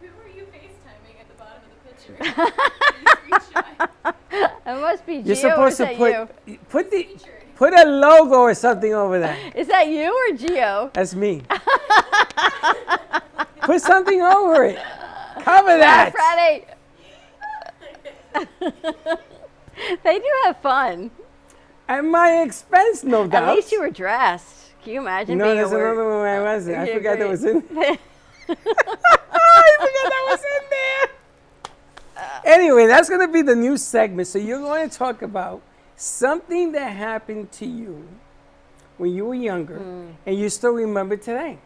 were you FaceTiming at the bottom of the picture? It must be Gio. You're supposed or to is that you? put a logo or something over there. Is that you or Gio? That's me. Put something over it. Cover that. Freddie. They do have fun. At my expense, no doubt. At least you were dressed. Can you imagine No, being there's a another one where I wasn't. I Yeah, forgot that great. was in there. I forgot that was in there. Anyway, that's going to be the new segment. So you're going to talk about something that happened to you when you were younger and you still remember today.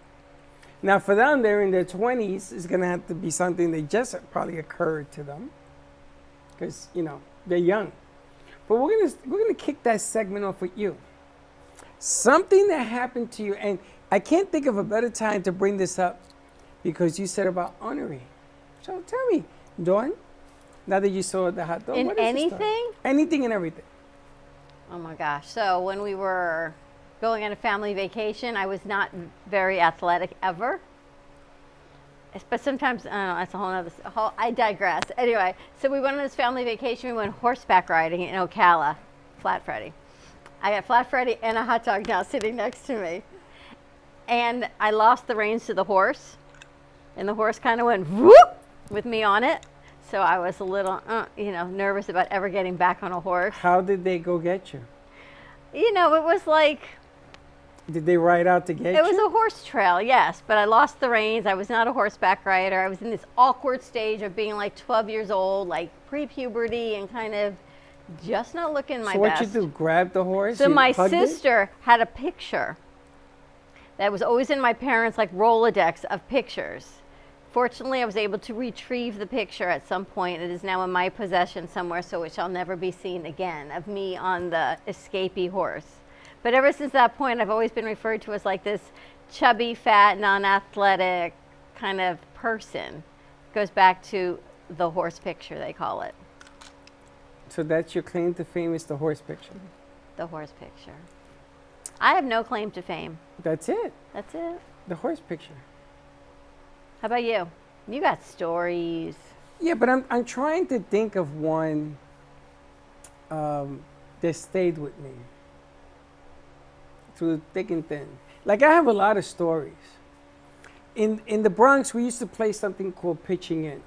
Now, for them, they're in their 20s. It's going to have to be something that just probably occurred to them because, you know, they're young. But we're gonna kick that segment off with you. Something that happened to you, and I can't think of a better time to bring this up because you said about honoring. So tell me, Dawn, now that you saw the hot dog, In what is the story? anything? Anything and everything. Oh my gosh. So when we were going on a family vacation, I was not very athletic ever. But sometimes, I don't know, that's a whole nother, I digress. Anyway, so we went on this family vacation. We went horseback riding in Ocala, Flat Freddy. I got Flat Freddy and a hot dog now sitting next to me. And I lost the reins to the horse. And the horse kind of went whoop with me on it. So I was a little, nervous about ever getting back on a horse. How did they go get you? You know, it was like, Did they ride out to get you? it was a horse trail, yes, but I lost the reins. I was not a horseback rider. I was in this awkward stage of being like 12 years old, like pre-puberty and kind of just not looking my So what best. you do, grab the horse? So you my hugged it? sister had a picture that was always in my parents' like Rolodex of pictures. Fortunately, I was able to retrieve the picture at some point. It is now in my possession somewhere, so it shall never be seen again, of me on the escapee horse. But ever since that point, I've always been referred to as like this chubby, fat, non-athletic kind of person. Goes back to the horse picture, they call it. So that's your claim to fame is the horse picture. The horse picture. I have no claim to fame. That's it. That's it. The horse picture. How about you? You got stories. Yeah, but I'm trying to think of one that stayed with me through thick and thin. Like I have a lot of stories. In the Bronx, we used to play something called pitching in.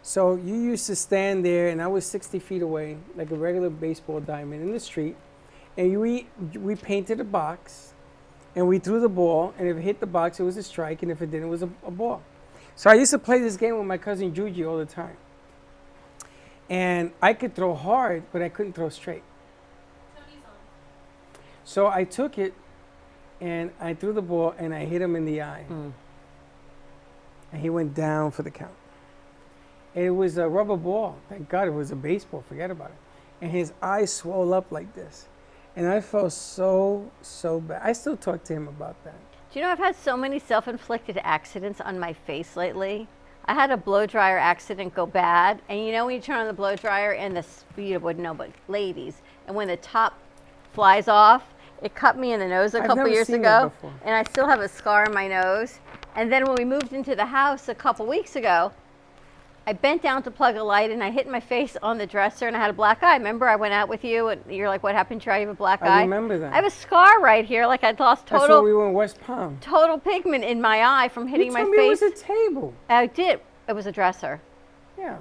So you used to stand there, and I was 60 feet away, like a regular baseball diamond in the street, and we painted a box, and we threw the ball, and if it hit the box, it was a strike, and if it didn't, it was a ball. So I used to play this game with my cousin Juji all the time. And I could throw hard, but I couldn't throw straight. So I took it, and I threw the ball, and I hit him in the eye. And he went down for the count. It was a rubber ball. Thank God it was a baseball. Forget about it. And his eyes swelled up like this. And I felt so bad. I still talk to him about that. Do you know I've had so many self-inflicted accidents on my face lately? I had a blow dryer accident go bad. And you know when you turn on the blow dryer and you wouldn't know, but ladies, and when the top flies off, it cut me in the nose a couple years ago. And I still have a scar on my nose. And then when we moved into the house a couple weeks ago, I bent down to plug a light and I hit my face on the dresser and I had a black eye. Remember I went out with you and you're like, what happened to you? I have a black eye. I remember that. I have a scar right here, like I'd lost That's when we were in West Palm. total pigment in my eye from hitting my face. You told me it was a table. I did. It was a dresser. Yeah.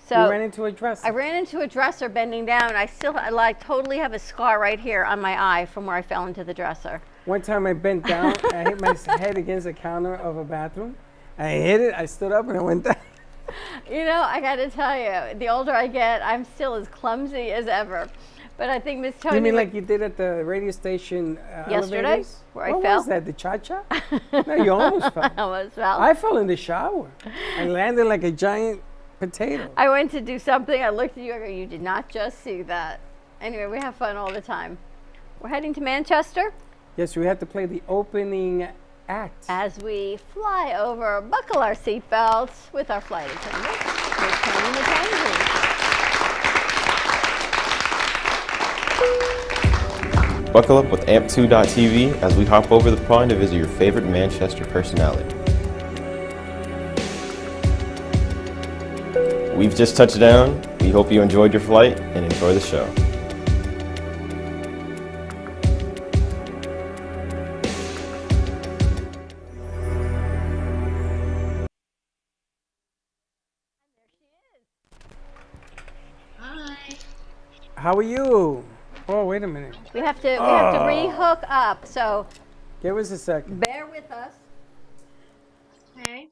So you ran into a dresser. I ran into a dresser bending down. I totally have a scar right here on my eye from where I fell into the dresser. One time I bent down, I hit my head against the counter of a bathroom. I hit it, I stood up and I went down. You know, I got to tell you, the older I get, I'm still as clumsy as ever. But I think Miss Tony... You mean like you did at the radio station yesterday, elevators? where what I fell? Was that, the cha-cha? No, you almost fell. I almost fell. I fell in the shower. I landed like a giant potato. I went to do something, I looked at you, I go, you did not just see that. Anyway, we have fun all the time. We're heading to Manchester. Yes, we have to play the opening act. As we fly over, buckle our seatbelts with our flight attendant, Miss Tony McKenzie. Buckle up with amp2.tv as we hop over the pond to visit your favorite Manchester personality. We've just touched down. We hope you enjoyed your flight and enjoy the show. How are you? Oh, wait a minute. We have to re-hook up, so give us a second. Bear with us. Okay.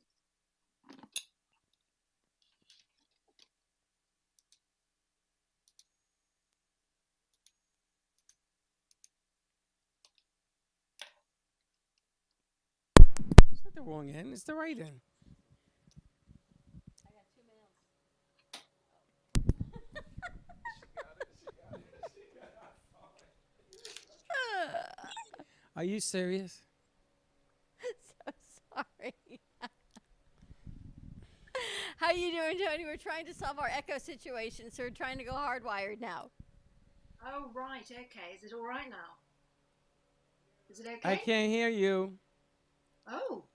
It's not the wrong end, it's the right end. Are you serious? So sorry. How you doing, Tony? We're trying to solve our echo situation, so we're trying to go hardwired now. Oh, right. Okay. Is it all right now? Is it okay? I can't hear you. Oh.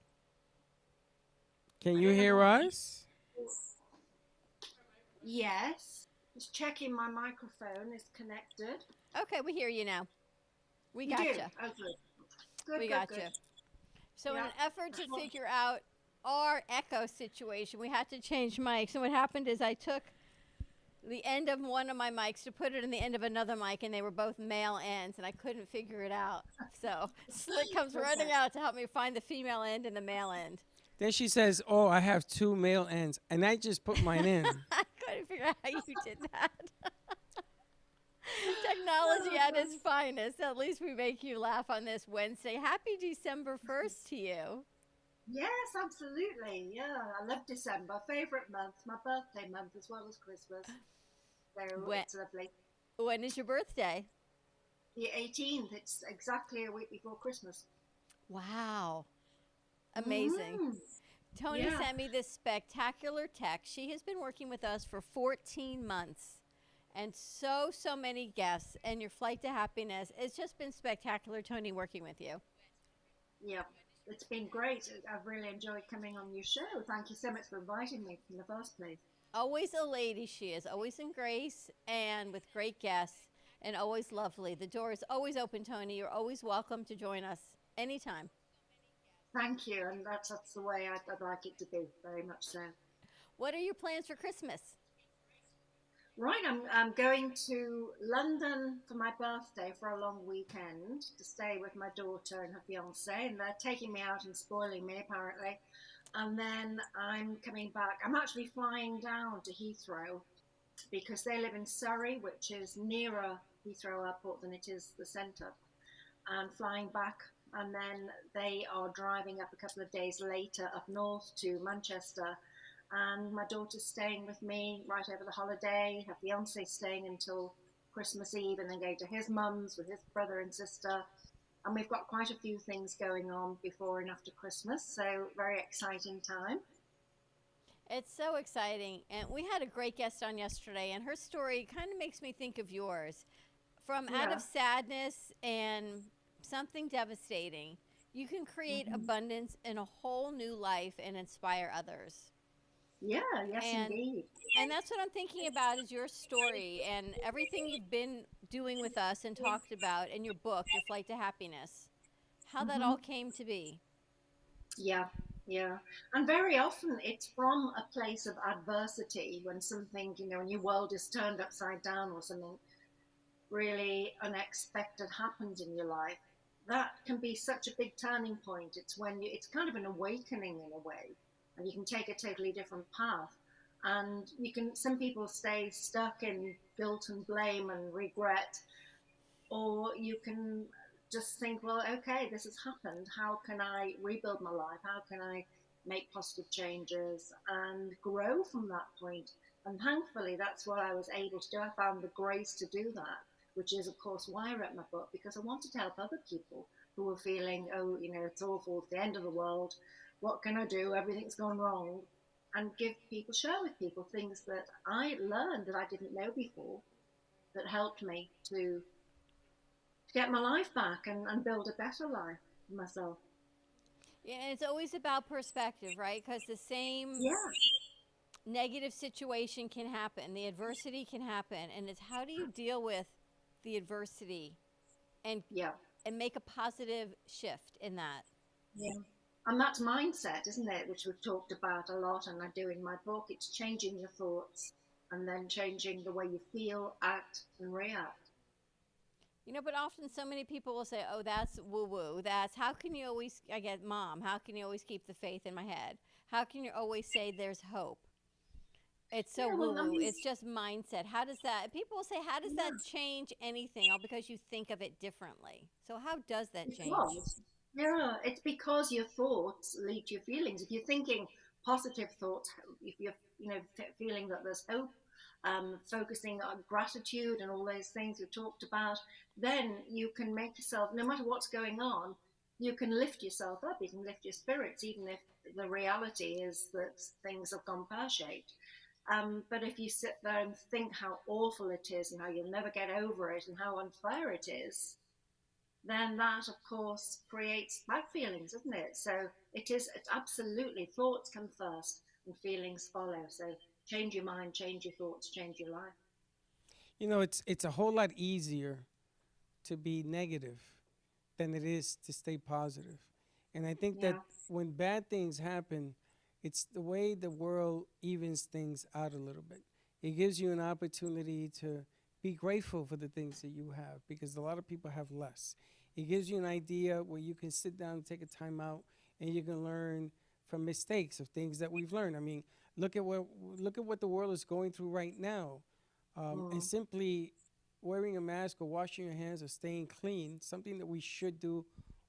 Can you hear us? Yes. Just checking my microphone is connected. Okay, we hear you now. We You got do? you. Oh, good. Good, We good, got good. you. So in Yeah. an effort to figure out our echo situation, we had to change mics. And what happened is I took the end of one of my mics to put it in the end of another mic, and they were both male ends, and I couldn't figure it out. So Slick comes running out to help me find the female end and the male end. Then she says, oh, I have two male ends. And I just put mine in. I couldn't figure out how you did that. Technology at its finest. At least we make you laugh on this Wednesday. Happy December 1st to you. Yes, absolutely. Yeah, I love December. Favorite month. My birthday month as well as Christmas. So it's lovely. When is your birthday? The 18th. It's exactly a week before Christmas. Wow. Amazing. Tony sent me this spectacular text. She has been working with us for 14 months. and so many guests, and your flight to happiness. It's just been spectacular, Tony, working with you. Yeah, it's been great. I've really enjoyed coming on your show. Thank you so much for inviting me in the first place. Always a lady, she is. Always in grace and with great guests, and always lovely. The door is always open, Tony. You're always welcome to join us anytime. Thank you, and that's the way I'd like it to be, very much so. What are your plans for Christmas? Right, I'm going to London for my birthday for a long weekend to stay with my daughter and her fiance, and they're taking me out and spoiling me apparently. And then I'm coming back. I'm actually flying down to Heathrow because they live in Surrey, which is nearer Heathrow Airport than it is the centre. And flying back, and then they are driving up a couple of days later up north to Manchester. And my daughter's staying with me right over the holiday. Her fiance's staying until Christmas Eve and then going to his mum's with his brother and sister. And we've got quite a few things going on before and after Christmas, so very exciting time. It's so exciting. And we had a great guest on yesterday, and her story kind of makes me think of yours. From out of sadness and something devastating, you can create abundance in a whole new life and inspire others. Yeah, yes, indeed. And that's what I'm thinking about is your story and everything you've been doing with us and talked about in your book, Your Flight to Happiness, how that all came to be. Yeah, yeah. And very often it's from a place of adversity when something, when your world is turned upside down or something really unexpected happens in your life. That can be such a big turning point. It's when it's kind of an awakening in a way. And you can take a totally different path. And some people stay stuck in guilt and blame and regret, or you can just think, well, okay, this has happened. How can I rebuild my life? How can I make positive changes and grow from that point? And thankfully, that's what I was able to do. I found the grace to do that, which is, of course, why I wrote my book, because I wanted to help other people who were feeling, it's awful, it's the end of the world. What can I do? Everything's gone wrong. And share with people things that I learned that I didn't know before that helped me to get my life back and build a better life for myself. Yeah, and it's always about perspective, right? Because the same negative situation can happen. The adversity can happen. And it's how do you deal with the adversity and make a positive shift in that? Yeah. And that's mindset, isn't it? Which we've talked about a lot, and I do in my book. It's changing your thoughts and then changing the way you feel, act, and react. But often so many people will say, oh, that's woo-woo. How can you always, I get Mom, how can you always keep the faith in my head? How can you always say there's hope? It's so woo-woo. It's just mindset. People will say, how does that change anything? All because you think of it differently. So how does that change? Yeah, it's because your thoughts lead to your feelings. If you're thinking positive thoughts, if you're feeling that there's hope, focusing on gratitude and all those things we talked about, then you can make yourself, no matter what's going on, you can lift yourself up. You can lift your spirits, even if the reality is that things have gone pear-shaped. But if you sit there and think how awful it is and how you'll never get over it and how unfair it is, then that, of course, creates bad feelings, isn't it? So it's absolutely, thoughts come first and feelings follow. So change your mind, change your thoughts, change your life. It's a whole lot easier to be negative than it is to stay positive. And I think that when bad things happen, it's the way the world evens things out a little bit. It gives you an opportunity to be grateful for the things that you have, because a lot of people have less. It gives you an idea where you can sit down and take a time out and you can learn from mistakes of things that we've learned. I mean, look at what the world is going through right now. And simply wearing a mask or washing your hands or staying clean, something that we should do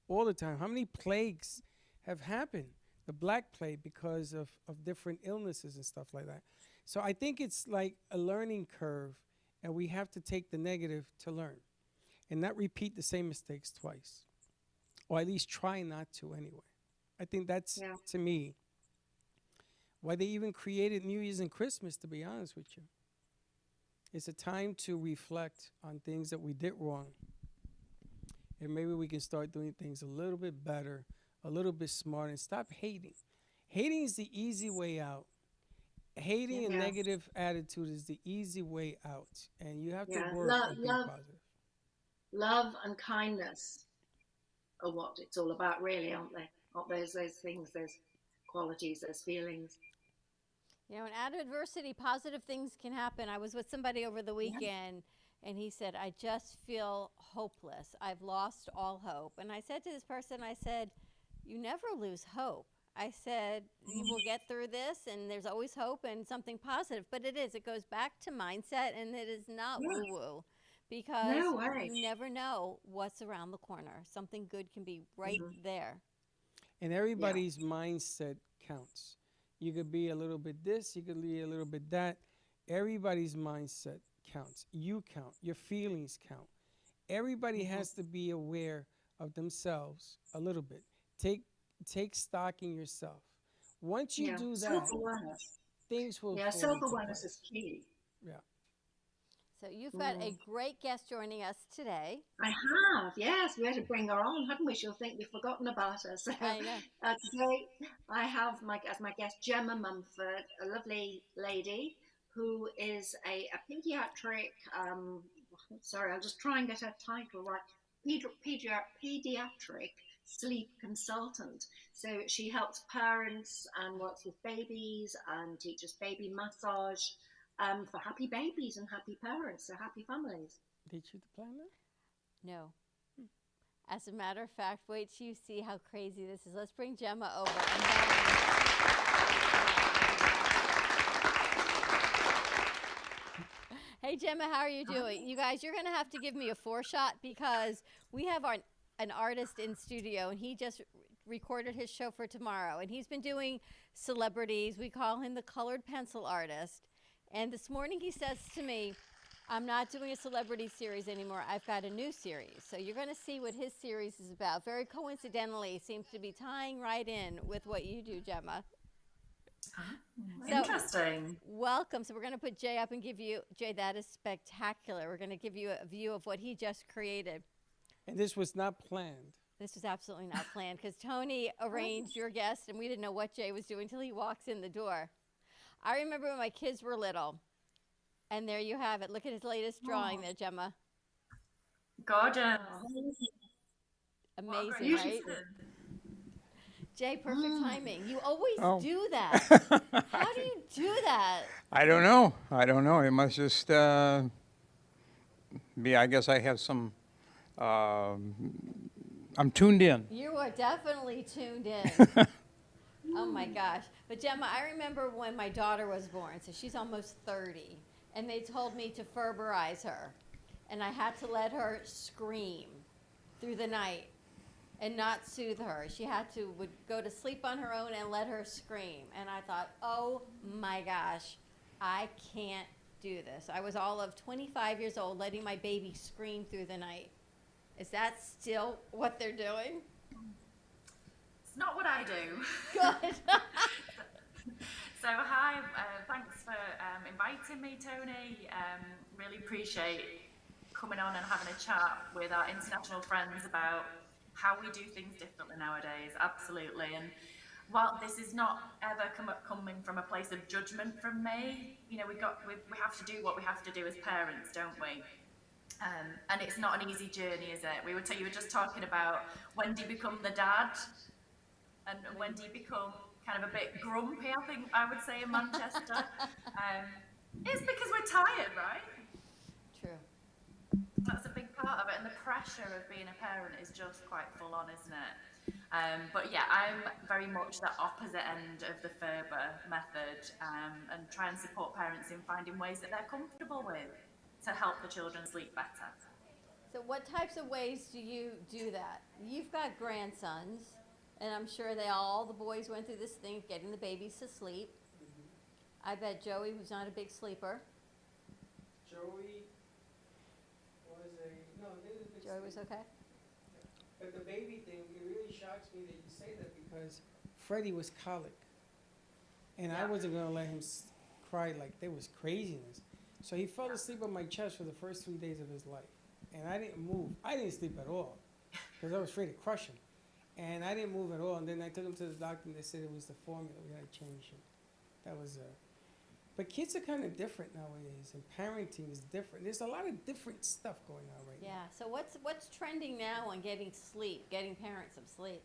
all the time. How many plagues have happened? The Black Plague, because of different illnesses and stuff like that. So I think it's like a learning curve, and we have to take the negative to learn and not repeat the same mistakes twice, or at least try not to anyway. I think that's, to me, why they even created New Year's and Christmas, to be honest with you. It's a time to reflect on things that we did wrong. And maybe we can start doing things a little bit better, a little bit smarter, and stop hating. Hating is the easy way out. Hating and Yes. negative attitude is the easy way out. And you have to Yeah. work on being positive. Love and kindness are what it's all about, really, aren't they? Aren't those things, those qualities, those feelings? You know, and out of adversity, positive things can happen. I was with somebody over the weekend, and he said, I just feel hopeless. I've lost all hope. And I said to this person, I said, you never lose hope. I said, you will get through this, and there's always hope and something positive. But it is. It goes back to mindset, and it is not woo-woo. Because you never know what's around the corner. Something good can be right there. And everybody's mindset counts. You could be a little bit this, you could be a little bit that. Everybody's mindset counts. You count. Your feelings count. Everybody has to be aware of themselves a little bit. Take stock in yourself. Once you do that, self-awareness. Things will Yeah, fall into self-awareness place. is key. Yeah. So you've got a great guest joining us today. I have, yes. We had to bring her on, hadn't we? She'll think we've forgotten about her. So I know. today I have as my guest Gemma Mumford, a lovely lady who is a pediatric, sorry, I'll just try and get her title right, pediatric sleep consultant. So she helps parents and works with babies and teaches baby massage. For happy babies and happy parents, so happy families. Did you plan that? No. As a matter of fact, wait till you see how crazy this is. Let's bring Gemma over. Hey, Gemma, how are you doing? You guys, you're going to have to give me a foreshot because we have an artist in studio, and he just recorded his show for tomorrow. And he's been doing celebrities. We call him the colored pencil artist. And this morning he says to me, I'm not doing a celebrity series anymore. I've got a new series. So you're going to see what his series is about. Very coincidentally, seems to be tying right in with what you do, Gemma. Interesting. Welcome. So we're going to put Jay up and give you, Jay, that is spectacular. We're going to give you a view of what he just created. And this was not planned. This was absolutely not planned because Tony arranged your guest, and we didn't know what Jay was doing until he walks in the door. I remember when my kids were little, and there you have it. Look at his latest drawing there, Gemma. Gorgeous. Amazing, right? Jay, perfect timing. You always do that. How do you do that? I don't know. It must just be, I guess I have some, I'm tuned in. You are definitely tuned in. Oh my gosh. But Gemma, I remember when my daughter was born, so she's almost 30, and they told me to Ferberize her. And I had to let her scream through the night and not soothe her. She would go to sleep on her own and let her scream. And I thought, oh my gosh, I can't do this. I was all of 25 years old letting my baby scream through the night. Is that still what they're doing? It's not what I do. Good. So hi, thanks for inviting me, Tony. Really appreciate coming on and having a chat with our international friends about how we do things differently nowadays. Absolutely. And while this is not ever coming from a place of judgment from me, you know, we have to do what we have to do as parents, don't we? And it's not an easy journey, is it? You were just talking about when do you become the dad, and when do you become kind of a bit grumpy, I think I would say in Manchester. It's because we're tired, right? True. That's a big part of it, and the pressure of being a parent is just quite full on, isn't it? But yeah, I'm very much the opposite end of the Ferber method, and try and support parents in finding ways that they're comfortable with to help the children sleep better. So what types of ways do you do that? You've got grandsons, and I'm sure all the boys went through this thing of getting the babies to sleep. I bet Joey, who's not a big sleeper. Joey was okay? But the baby thing, it really shocks me that you say that because Freddie was colic. And I wasn't going to let him cry like there was craziness. So he fell asleep on my chest for the first 3 days of his life. And I didn't move. I didn't sleep at all because I was afraid to crush him. And I didn't move at all. And then I took him to the doctor and they said it was the formula. We had to change it. That was But kids are kind of different nowadays, and parenting is different. There's a lot of different stuff going on right now. Yeah. So what's trending now on getting sleep, getting parents some sleep?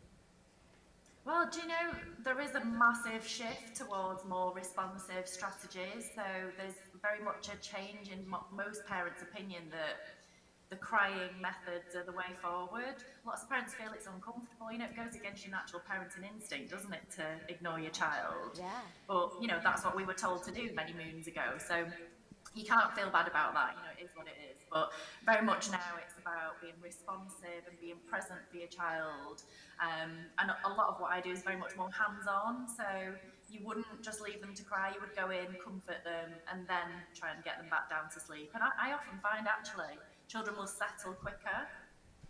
Well, do you know, there is a massive shift towards more responsive strategies. So there's very much a change in most parents' opinion that the crying methods are the way forward. Lots of parents feel it's uncomfortable. You know, it goes against your natural parenting instinct, doesn't it, to ignore your child? Yeah. But, you know, that's what we were told to do many moons ago. So you can't feel bad about that. You know, it is what it is. But very much now it's about being responsive and being present for your child. And a lot of what I do is very much more hands-on. So you wouldn't just leave them to cry. You would go in, comfort them, and then try and get them back down to sleep. And I often find, actually, children will settle quicker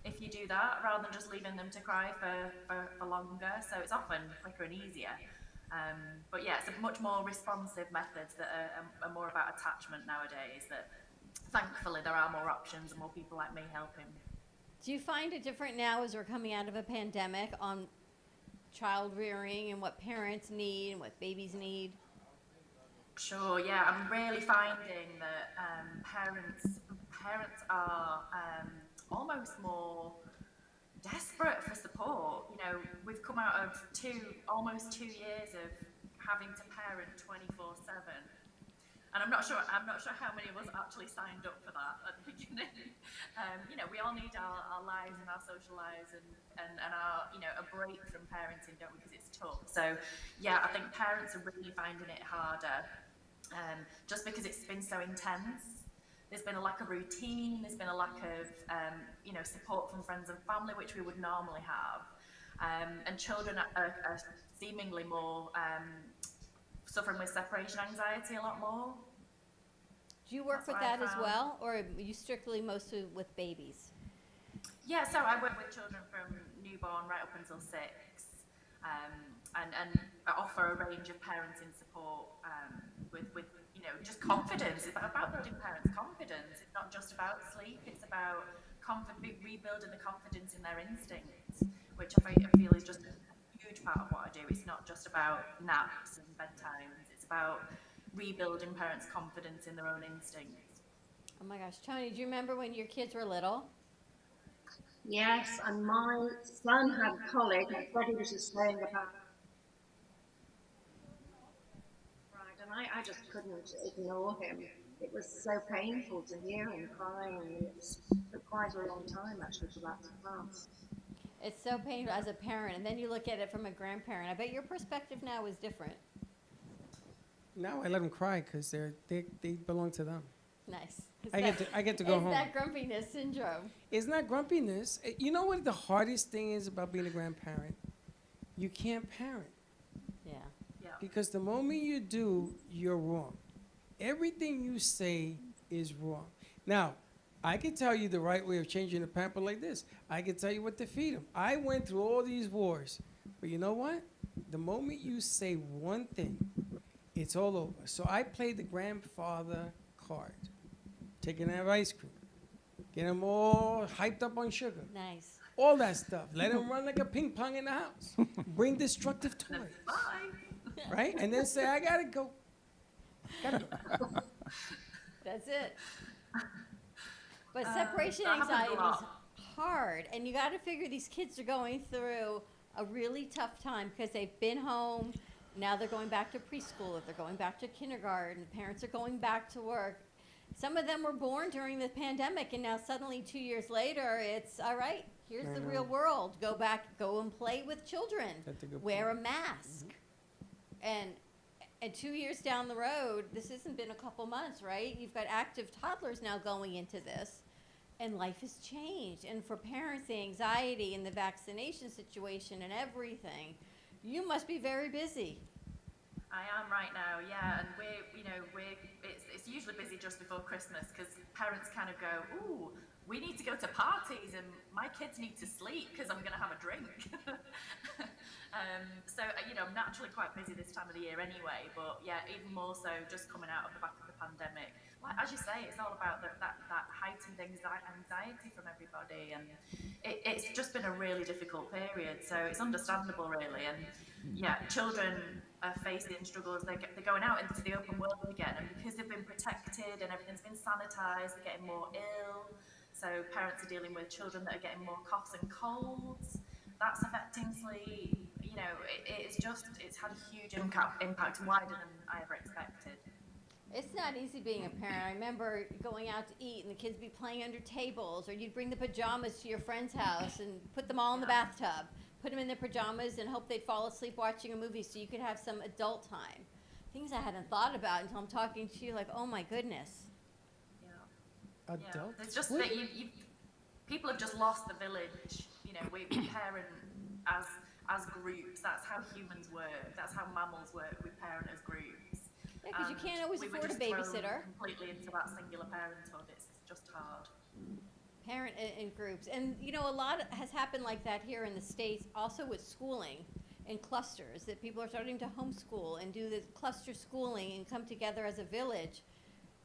if you do that, rather than just leaving them to cry for longer. So it's often quicker and easier. But yeah, it's a much more responsive methods that are more about attachment nowadays, that thankfully there are more options and more people like me helping. Do you find it different now as we're coming out of a pandemic on child rearing and what parents need and what babies need? Sure, yeah, I'm really finding that parents are almost more desperate for support. You know, we've come out of almost 2 years of having to parent 24/7, and I'm not sure how many of us actually signed up for that at the beginning. You know, we all need our lives and our social lives and our, you know, a break from parenting, don't we? Because it's tough. So yeah, I think parents are really finding it harder, just because it's been so intense. There's been a lack of routine. There's been a lack of, you know, support from friends and family, which we would normally have. And children are seemingly more suffering with separation anxiety a lot more. Do you work with that as well, or are you strictly mostly with babies? Yeah, so I work with children from newborn right up until 6, and I offer a range of parenting support with you know, just confidence. It's about building parents' confidence. It's not just about sleep. It's about rebuilding the confidence in their instincts, which I feel is just a huge part of what I do. It's not just about naps and bedtimes. It's about rebuilding parents' confidence in their own instincts. Oh my gosh, Tony, do you remember when your kids were little? Yes, and my son had colic, and Freddie was just saying about. Right, and I just couldn't ignore him. It was so painful to hear him crying, and it took quite a long time actually for that to pass. It's so painful as a parent, and then you look at it from a grandparent. I bet your perspective now is different. Now I let them cry because they belong to them. Nice. I get to go home. It's that grumpiness syndrome. It's not grumpiness. You know what the hardest thing is about being a grandparent? You can't parent. Yeah. Because the moment you do, you're wrong. Everything you say is wrong. Now, I can tell you the right way of changing the pamper like this. I can tell you what to feed them. I went through all these wars. But you know what? The moment you say one thing, it's all over. So I played the grandfather card. Taking out ice cream. Get them all hyped up on sugar. Nice. All that stuff. Let them run like a ping pong in the house. Bring destructive toys. Bye. Right? And then say, I gotta go. Gotta go. That's it. But separation anxiety is hard, and you got to figure these kids are going through a really tough time because they've been home. Now they're going back to preschool, if they're going back to kindergarten, the parents are going back to work. Some of them were born during the pandemic, and now suddenly 2 years later, it's all right. Here's the real world. Go back, go and play with children. Wear a mask. And 2 years down the road, this hasn't been a couple months, right? You've got active toddlers now going into this, and life has changed. And for parents, the anxiety and the vaccination situation and everything, you must be very busy. I am right now, yeah, and it's usually busy just before Christmas because parents kind of go, ooh, we need to go to parties and my kids need to sleep because I'm going to have a drink. So, you know, I'm naturally quite busy this time of the year anyway, but yeah, even more so just coming out of the back of the pandemic. like, as you say, it's all about that heightened anxiety from everybody, and it's just been a really difficult period. So it's understandable, really. And yeah, children are facing struggles. They're going out into the open world again, and because they've been protected and everything's been sanitised, they're getting more ill. So parents are dealing with children that are getting more coughs and colds. That's affecting sleep. You know, it's had a huge impact wider than I ever expected. It's not easy being a parent. I remember going out to eat and the kids be playing under tables, or you'd bring the pajamas to your friend's house and put them all in the bathtub, put them in their pajamas and hope they'd fall asleep watching a movie so you could have some adult time. Things I hadn't thought about until I'm talking to you, like, oh my goodness. Adult? It's just that people have just lost the village. You know, we parent as groups. That's how humans work. That's how mammals work. We parent as groups. Yeah, because you can't always afford a babysitter. Completely into that singular parenthood. It's just hard. Parent in groups. And, you know, a lot has happened like that here in the States, also with schooling in clusters, that people are starting to homeschool and do the cluster schooling and come together as a village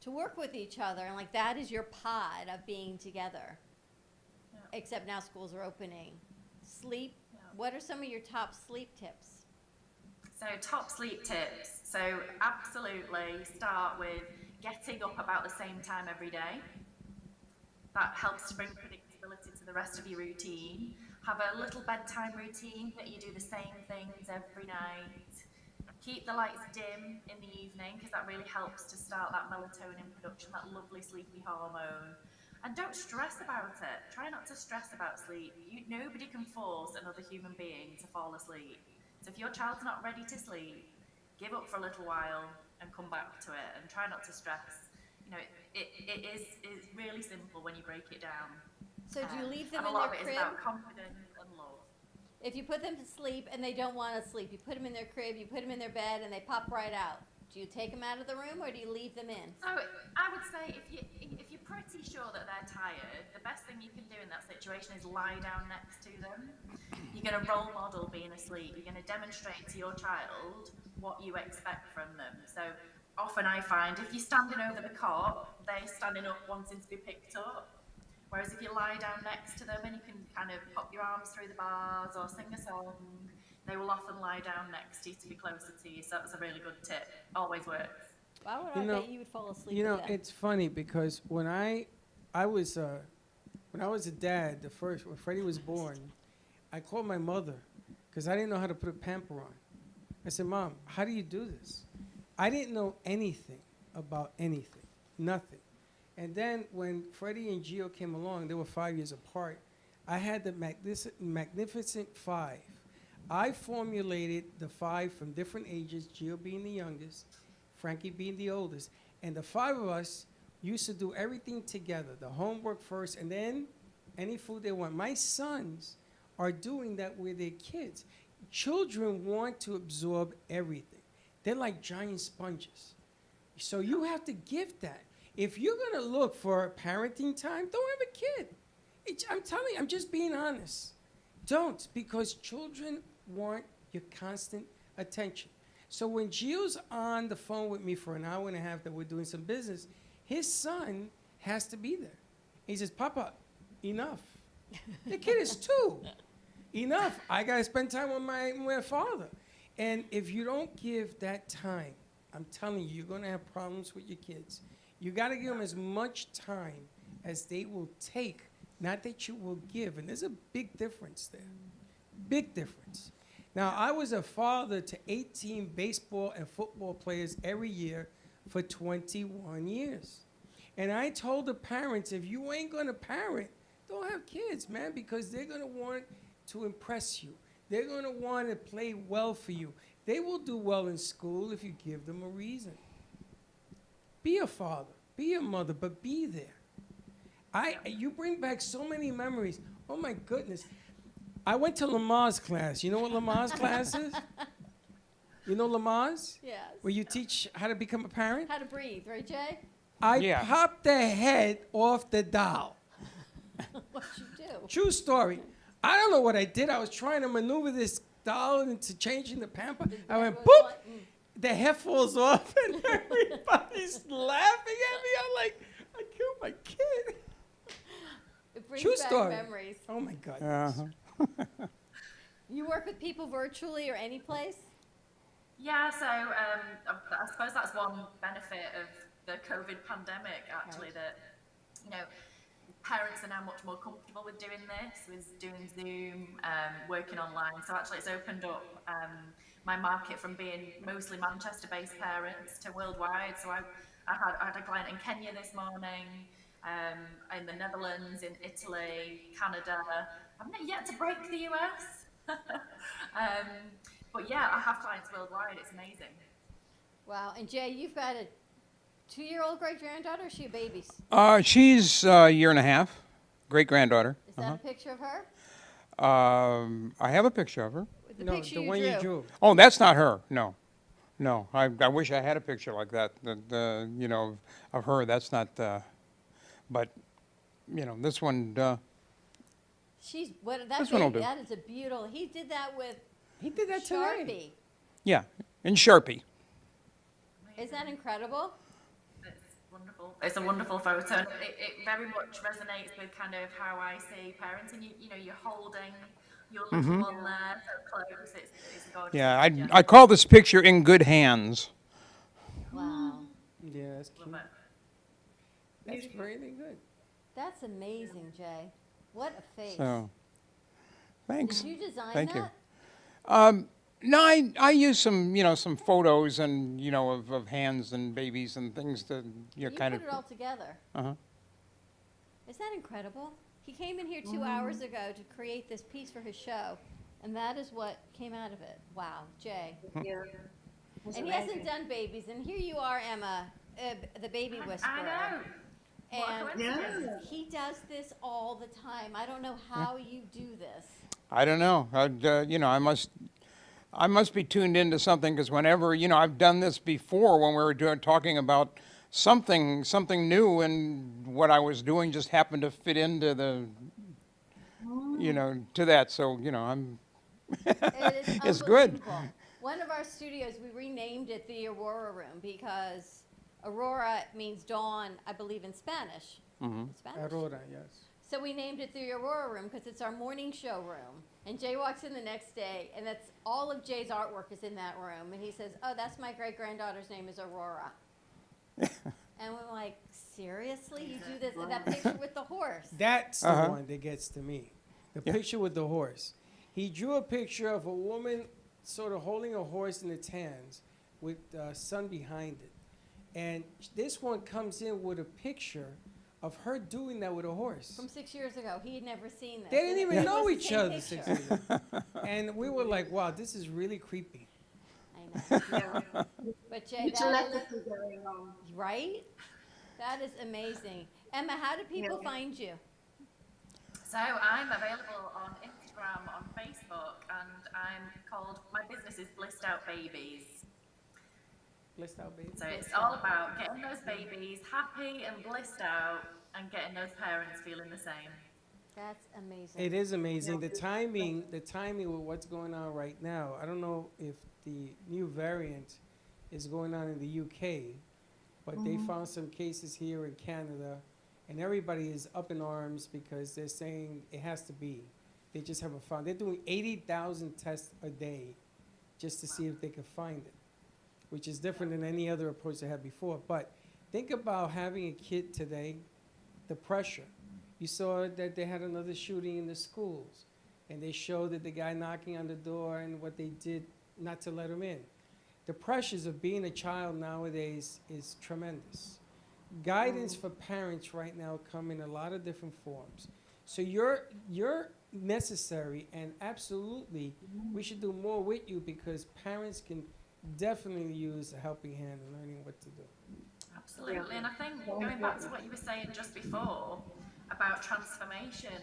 to work with each other. And, like, that is your pod of being together. Yeah. Except now schools are opening. Sleep. Yeah. What are some of your top sleep tips? So, top sleep tips. So, absolutely start with getting up about the same time every day. That helps to bring predictability to the rest of your routine. Have a little bedtime routine that you do the same things every night. Keep the lights dim in the evening, because that really helps to start that melatonin production, that lovely sleepy hormone. And don't stress about it. Try not to stress about sleep. Nobody can force another human being to fall asleep. So if your child's not ready to sleep, give up for a little while and come back to it, and try not to stress. You know, it's really simple when you break it down. So do you leave them and in their crib? crib? A lot of it is about confidence and love. If you put them to sleep and they don't want to sleep, you put them in their crib, you put them in their bed, and they pop right out. Do you take them out of the room, or do you leave them in? So I would say if you're pretty sure that they're tired, the best thing you can do in that situation is lie down next to them. You're going to role model being asleep. You're going to demonstrate to your child what you expect from them. So often I find if you're standing over the cot, they're standing up wanting to be picked up. Whereas if you lie down next to them and you can kind of pop your arms through the bars or sing a song, they will often lie down next to you to be closer to you. So that's a really good tip. Always works. Why would I bet you would fall asleep? You know, with them? it's funny because when I was a dad, when Freddie was born, I called my mother because I didn't know how to put a pamper on. I said, Mom, how do you do this? I didn't know anything about anything, nothing. And then when Freddie and Gio came along, they were 5 years apart, I had the magnificent 5. I formulated the 5 from different ages, Gio being the youngest, Frankie being the oldest. And the 5 of us used to do everything together, the homework first, and then any food they want. My sons are doing that with their kids. Children want to absorb everything. They're like giant sponges. So you have to give that. If you're going to look for parenting time, don't have a kid. I'm telling you, I'm just being honest. Don't, because children want your constant attention. So when Gio's on the phone with me for an hour and a half that we're doing some business, his son has to be there. He says, Papa, enough. The kid is 2. Enough. I got to spend time with my father. And if you don't give that time, I'm telling you, you're going to have problems with your kids. You got to give them as much time as they will take, not that you will give. And there's a big difference there. Big difference. Now, I was a father to 18 baseball and football players every year for 21 years. And I told the parents, if you ain't going to parent, don't have kids, man, because they're going to want to impress you. They're going to want to play well for you. They will do well in school if you give them a reason. Be a father, be a mother, but be there. You bring back so many memories. Oh, my goodness. I went to Lamar's class. You know what Lamar's class is? You know Lamar's? Yes. Where you teach how to become a parent? How to breathe, right, Jay? I popped the head off the doll. What'd you do? True story. I don't know what I did. I was trying to maneuver this doll into changing the pamper. I went, boop! the hair falls off and everybody's laughing at me. I'm like, I killed my kid. It brings True back story. memories. Oh my God. Uh-huh. You work with people virtually or any place? Yeah, so I suppose that's one benefit of the COVID pandemic, actually, that, you know, parents are now much more comfortable with doing this, with doing Zoom, working online. So actually it's opened up my market from being mostly Manchester-based parents to worldwide. So I had a client in Kenya this morning, in the Netherlands, in Italy, Canada. I've not yet to break the US. But yeah, I have clients worldwide. It's amazing. Wow. And Jay, you've got a 2-year-old great-granddaughter, or is she a baby? She's a year and a half, great-granddaughter. Is that a picture of her? I have a picture of her. The No, picture the you one drew. you drew. Oh, that's not her. No. I wish I had a picture like that, you know, of her. That's not, but, you know, this one, She's what that This one will baby, do. that is a beautiful. He did that with He did that Sharpie. today. yeah, in Sharpie. Is that incredible? It's wonderful. It's a wonderful photo. It very much resonates with kind of how I see parenting. You know, you're holding your little one there so close. It's gorgeous. Yeah, I call this picture In Good Hands. Wow. Yeah, that's cute. Love it. That's really good. That's amazing, Jay. What a face. So, thanks. Did you design Thank that? you. No, I use some, you know, some photos and, you know, of hands and babies and things that You kind put it all together. Uh-huh. Isn't that incredible? He came in here 2 hours ago to create this piece for his show, and that is what came out of it. Wow, Jay. Yeah. And he hasn't done babies, and here you are, Emma, the baby whisperer. I know. What a And coincidence. he does this all the time. I don't know how you do this. I don't know. You know, I must be tuned into something because whenever, you know, I've done this before when we were talking about something new, and what I was doing just happened to fit into the, you know, to that. So, you know, I'm. It is It's good. unbelievable. One of our studios, we renamed it the Aurora Room because Aurora means dawn, I believe, in Spanish. Mm-hmm. Spanish? Aurora, yes. So we named it the Aurora Room because it's our morning show room. And Jay walks in the next day, and that's all of Jay's artwork is in that room. And he says, "Oh, that's my great-granddaughter's name is Aurora." And we're like, "Seriously? You do this?" And that picture with the horse. That's the Uh-huh. one that gets to me. The picture with the horse. He drew a picture of a woman sort of holding a horse in its hands with sun behind it. And this one comes in with a picture of her doing that with a horse. From 6 years ago. He had never seen this. They didn't And even it know was the each same other 6 picture. years ago. And we were like, wow, this is really creepy. I know. But Jay, It's that telepathy going on. is, right? That is amazing. Emma, how do people find you? So I'm available on Instagram, on Facebook, and I'm called, my business is Blissed Out Babies. Blissed out, baby. So it's all about getting those babies happy and blissed out and getting those parents feeling the same. That's amazing. It is amazing. The timing with what's going on right now. I don't know if the new variant is going on in the UK, but they found some cases here in Canada, and everybody is up in arms because they're saying it has to be. They just haven't found. They're doing 80,000 tests a day just to see if they can find it, which is different than any other approach they had before. But think about having a kid today, the pressure. You saw that they had another shooting in the schools, and they showed that the guy knocking on the door and what they did not to let him in. The pressures of being a child nowadays is tremendous. Guidance for parents right now come in a lot of different forms. So you're necessary, and absolutely we should do more with you because parents can definitely use a helping hand in learning what to do. Absolutely, and I think going back to what you were saying just before about transformation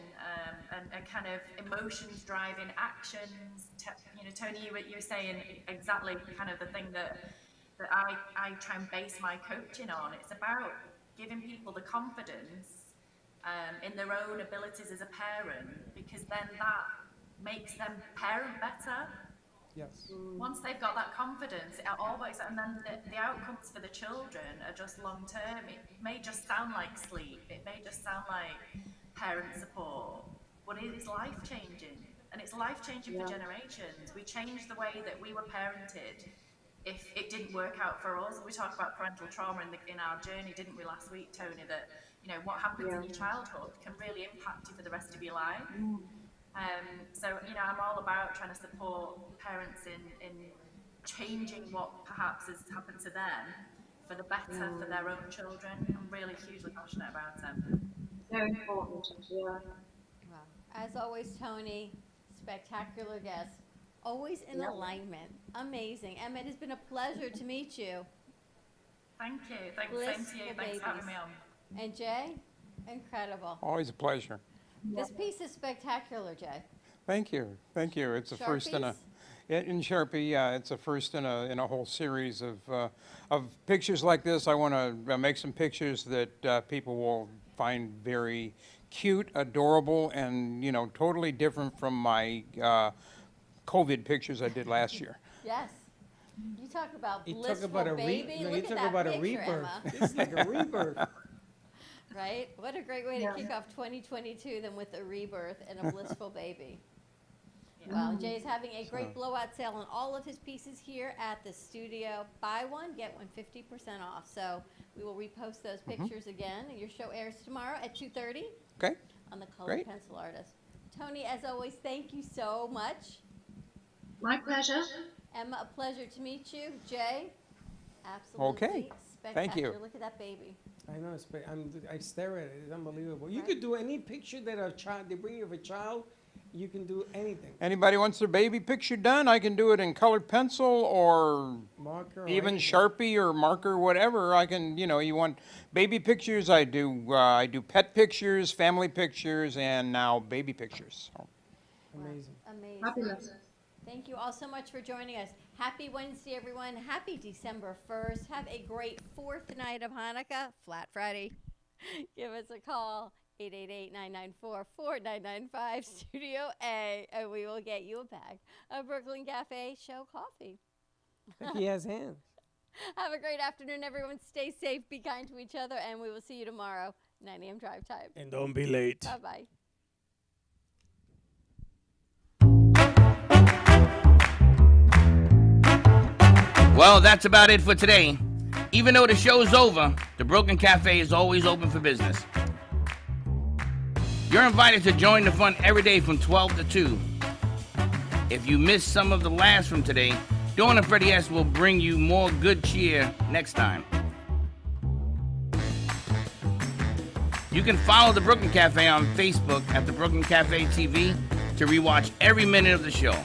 and kind of emotions driving actions, you know, Tony, you were saying exactly kind of the thing that I try and base my coaching on. It's about giving people the confidence in their own abilities as a parent, because then that makes them parent better. Yes. Once they've got that confidence, it all works out, and then the outcomes for the children are just long term. It may just sound like sleep, it may just sound like parent support, but it is life changing, and it's life changing for generations. We change the way that we were parented if it didn't work out for us. We talk about parental trauma in our journey, didn't we, last week, Tony? That, you know, what happens in your childhood can really impact you for the rest of your life. So, you know, I'm all about trying to support parents in changing what perhaps has happened to them for the better for their own children. I'm really hugely passionate about them. Very important, yeah. Wow. As always, Tony, spectacular guest, always in alignment. Amazing. Emma, it has been a pleasure to meet you. Thank you. Same to you. Thanks for having me on. And Jay, incredible. Always a pleasure. This piece is spectacular, Jay. Thank you. Thank you. It's a first in Sharpie. Yeah, it's a first in a whole series of pictures like this. I want to make some pictures that people will find very cute, adorable, and, you know, totally different from my COVID pictures I did last year. Yes. You talk about You blissful talk about baby. you Look at talk that about picture, a rebirth. Emma. It's like a rebirth. Right? What a great way to kick off 2022 than with a rebirth and a blissful baby. Well, Jay's having a great blowout sale on all of his pieces here at the studio. Buy one, get one 50% off. So we will repost those pictures again. Your show airs tomorrow at 2:30. Okay. On the Colored Pencil Artist. Tony, as always, thank you so much. My pleasure. Emma, a pleasure to meet you. Jay, absolutely Okay. Thank you. Look at that baby. I know, I stare at it. It's unbelievable. You could do any picture that a child, they bring you of a child, you can do anything. Anybody wants their baby picture done, I can do it in colored pencil or marker, or even anything. Sharpie or marker, whatever. I can, you know, you want baby pictures, I do pet pictures, family pictures, and now baby pictures. So. Amazing. Amazing. Fabulous. Thank you all so much for joining us. Happy Wednesday, everyone. Happy December 1st. Have a great 4th night of Hanukkah, Flat Friday. Give us a call, 888-994-4995, Studio A, and we will get you a bag of Brooklyn Café Show coffee. He has hands. Have a great afternoon, everyone. Stay safe, be kind to each other, and we will see you tomorrow, 9 a.m. drive time. And don't be late. Bye-bye. Well, that's about it for today. Even though the show's over, the Brooklyn Café is always open for business. You're invited to join the fun every day from 12 to 2. If you missed some of the laughs from today, Dawn and Freddie S. will bring you more good cheer next time. You can follow the Brooklyn Café on Facebook at the Brooklyn Café TV to rewatch every minute of the show.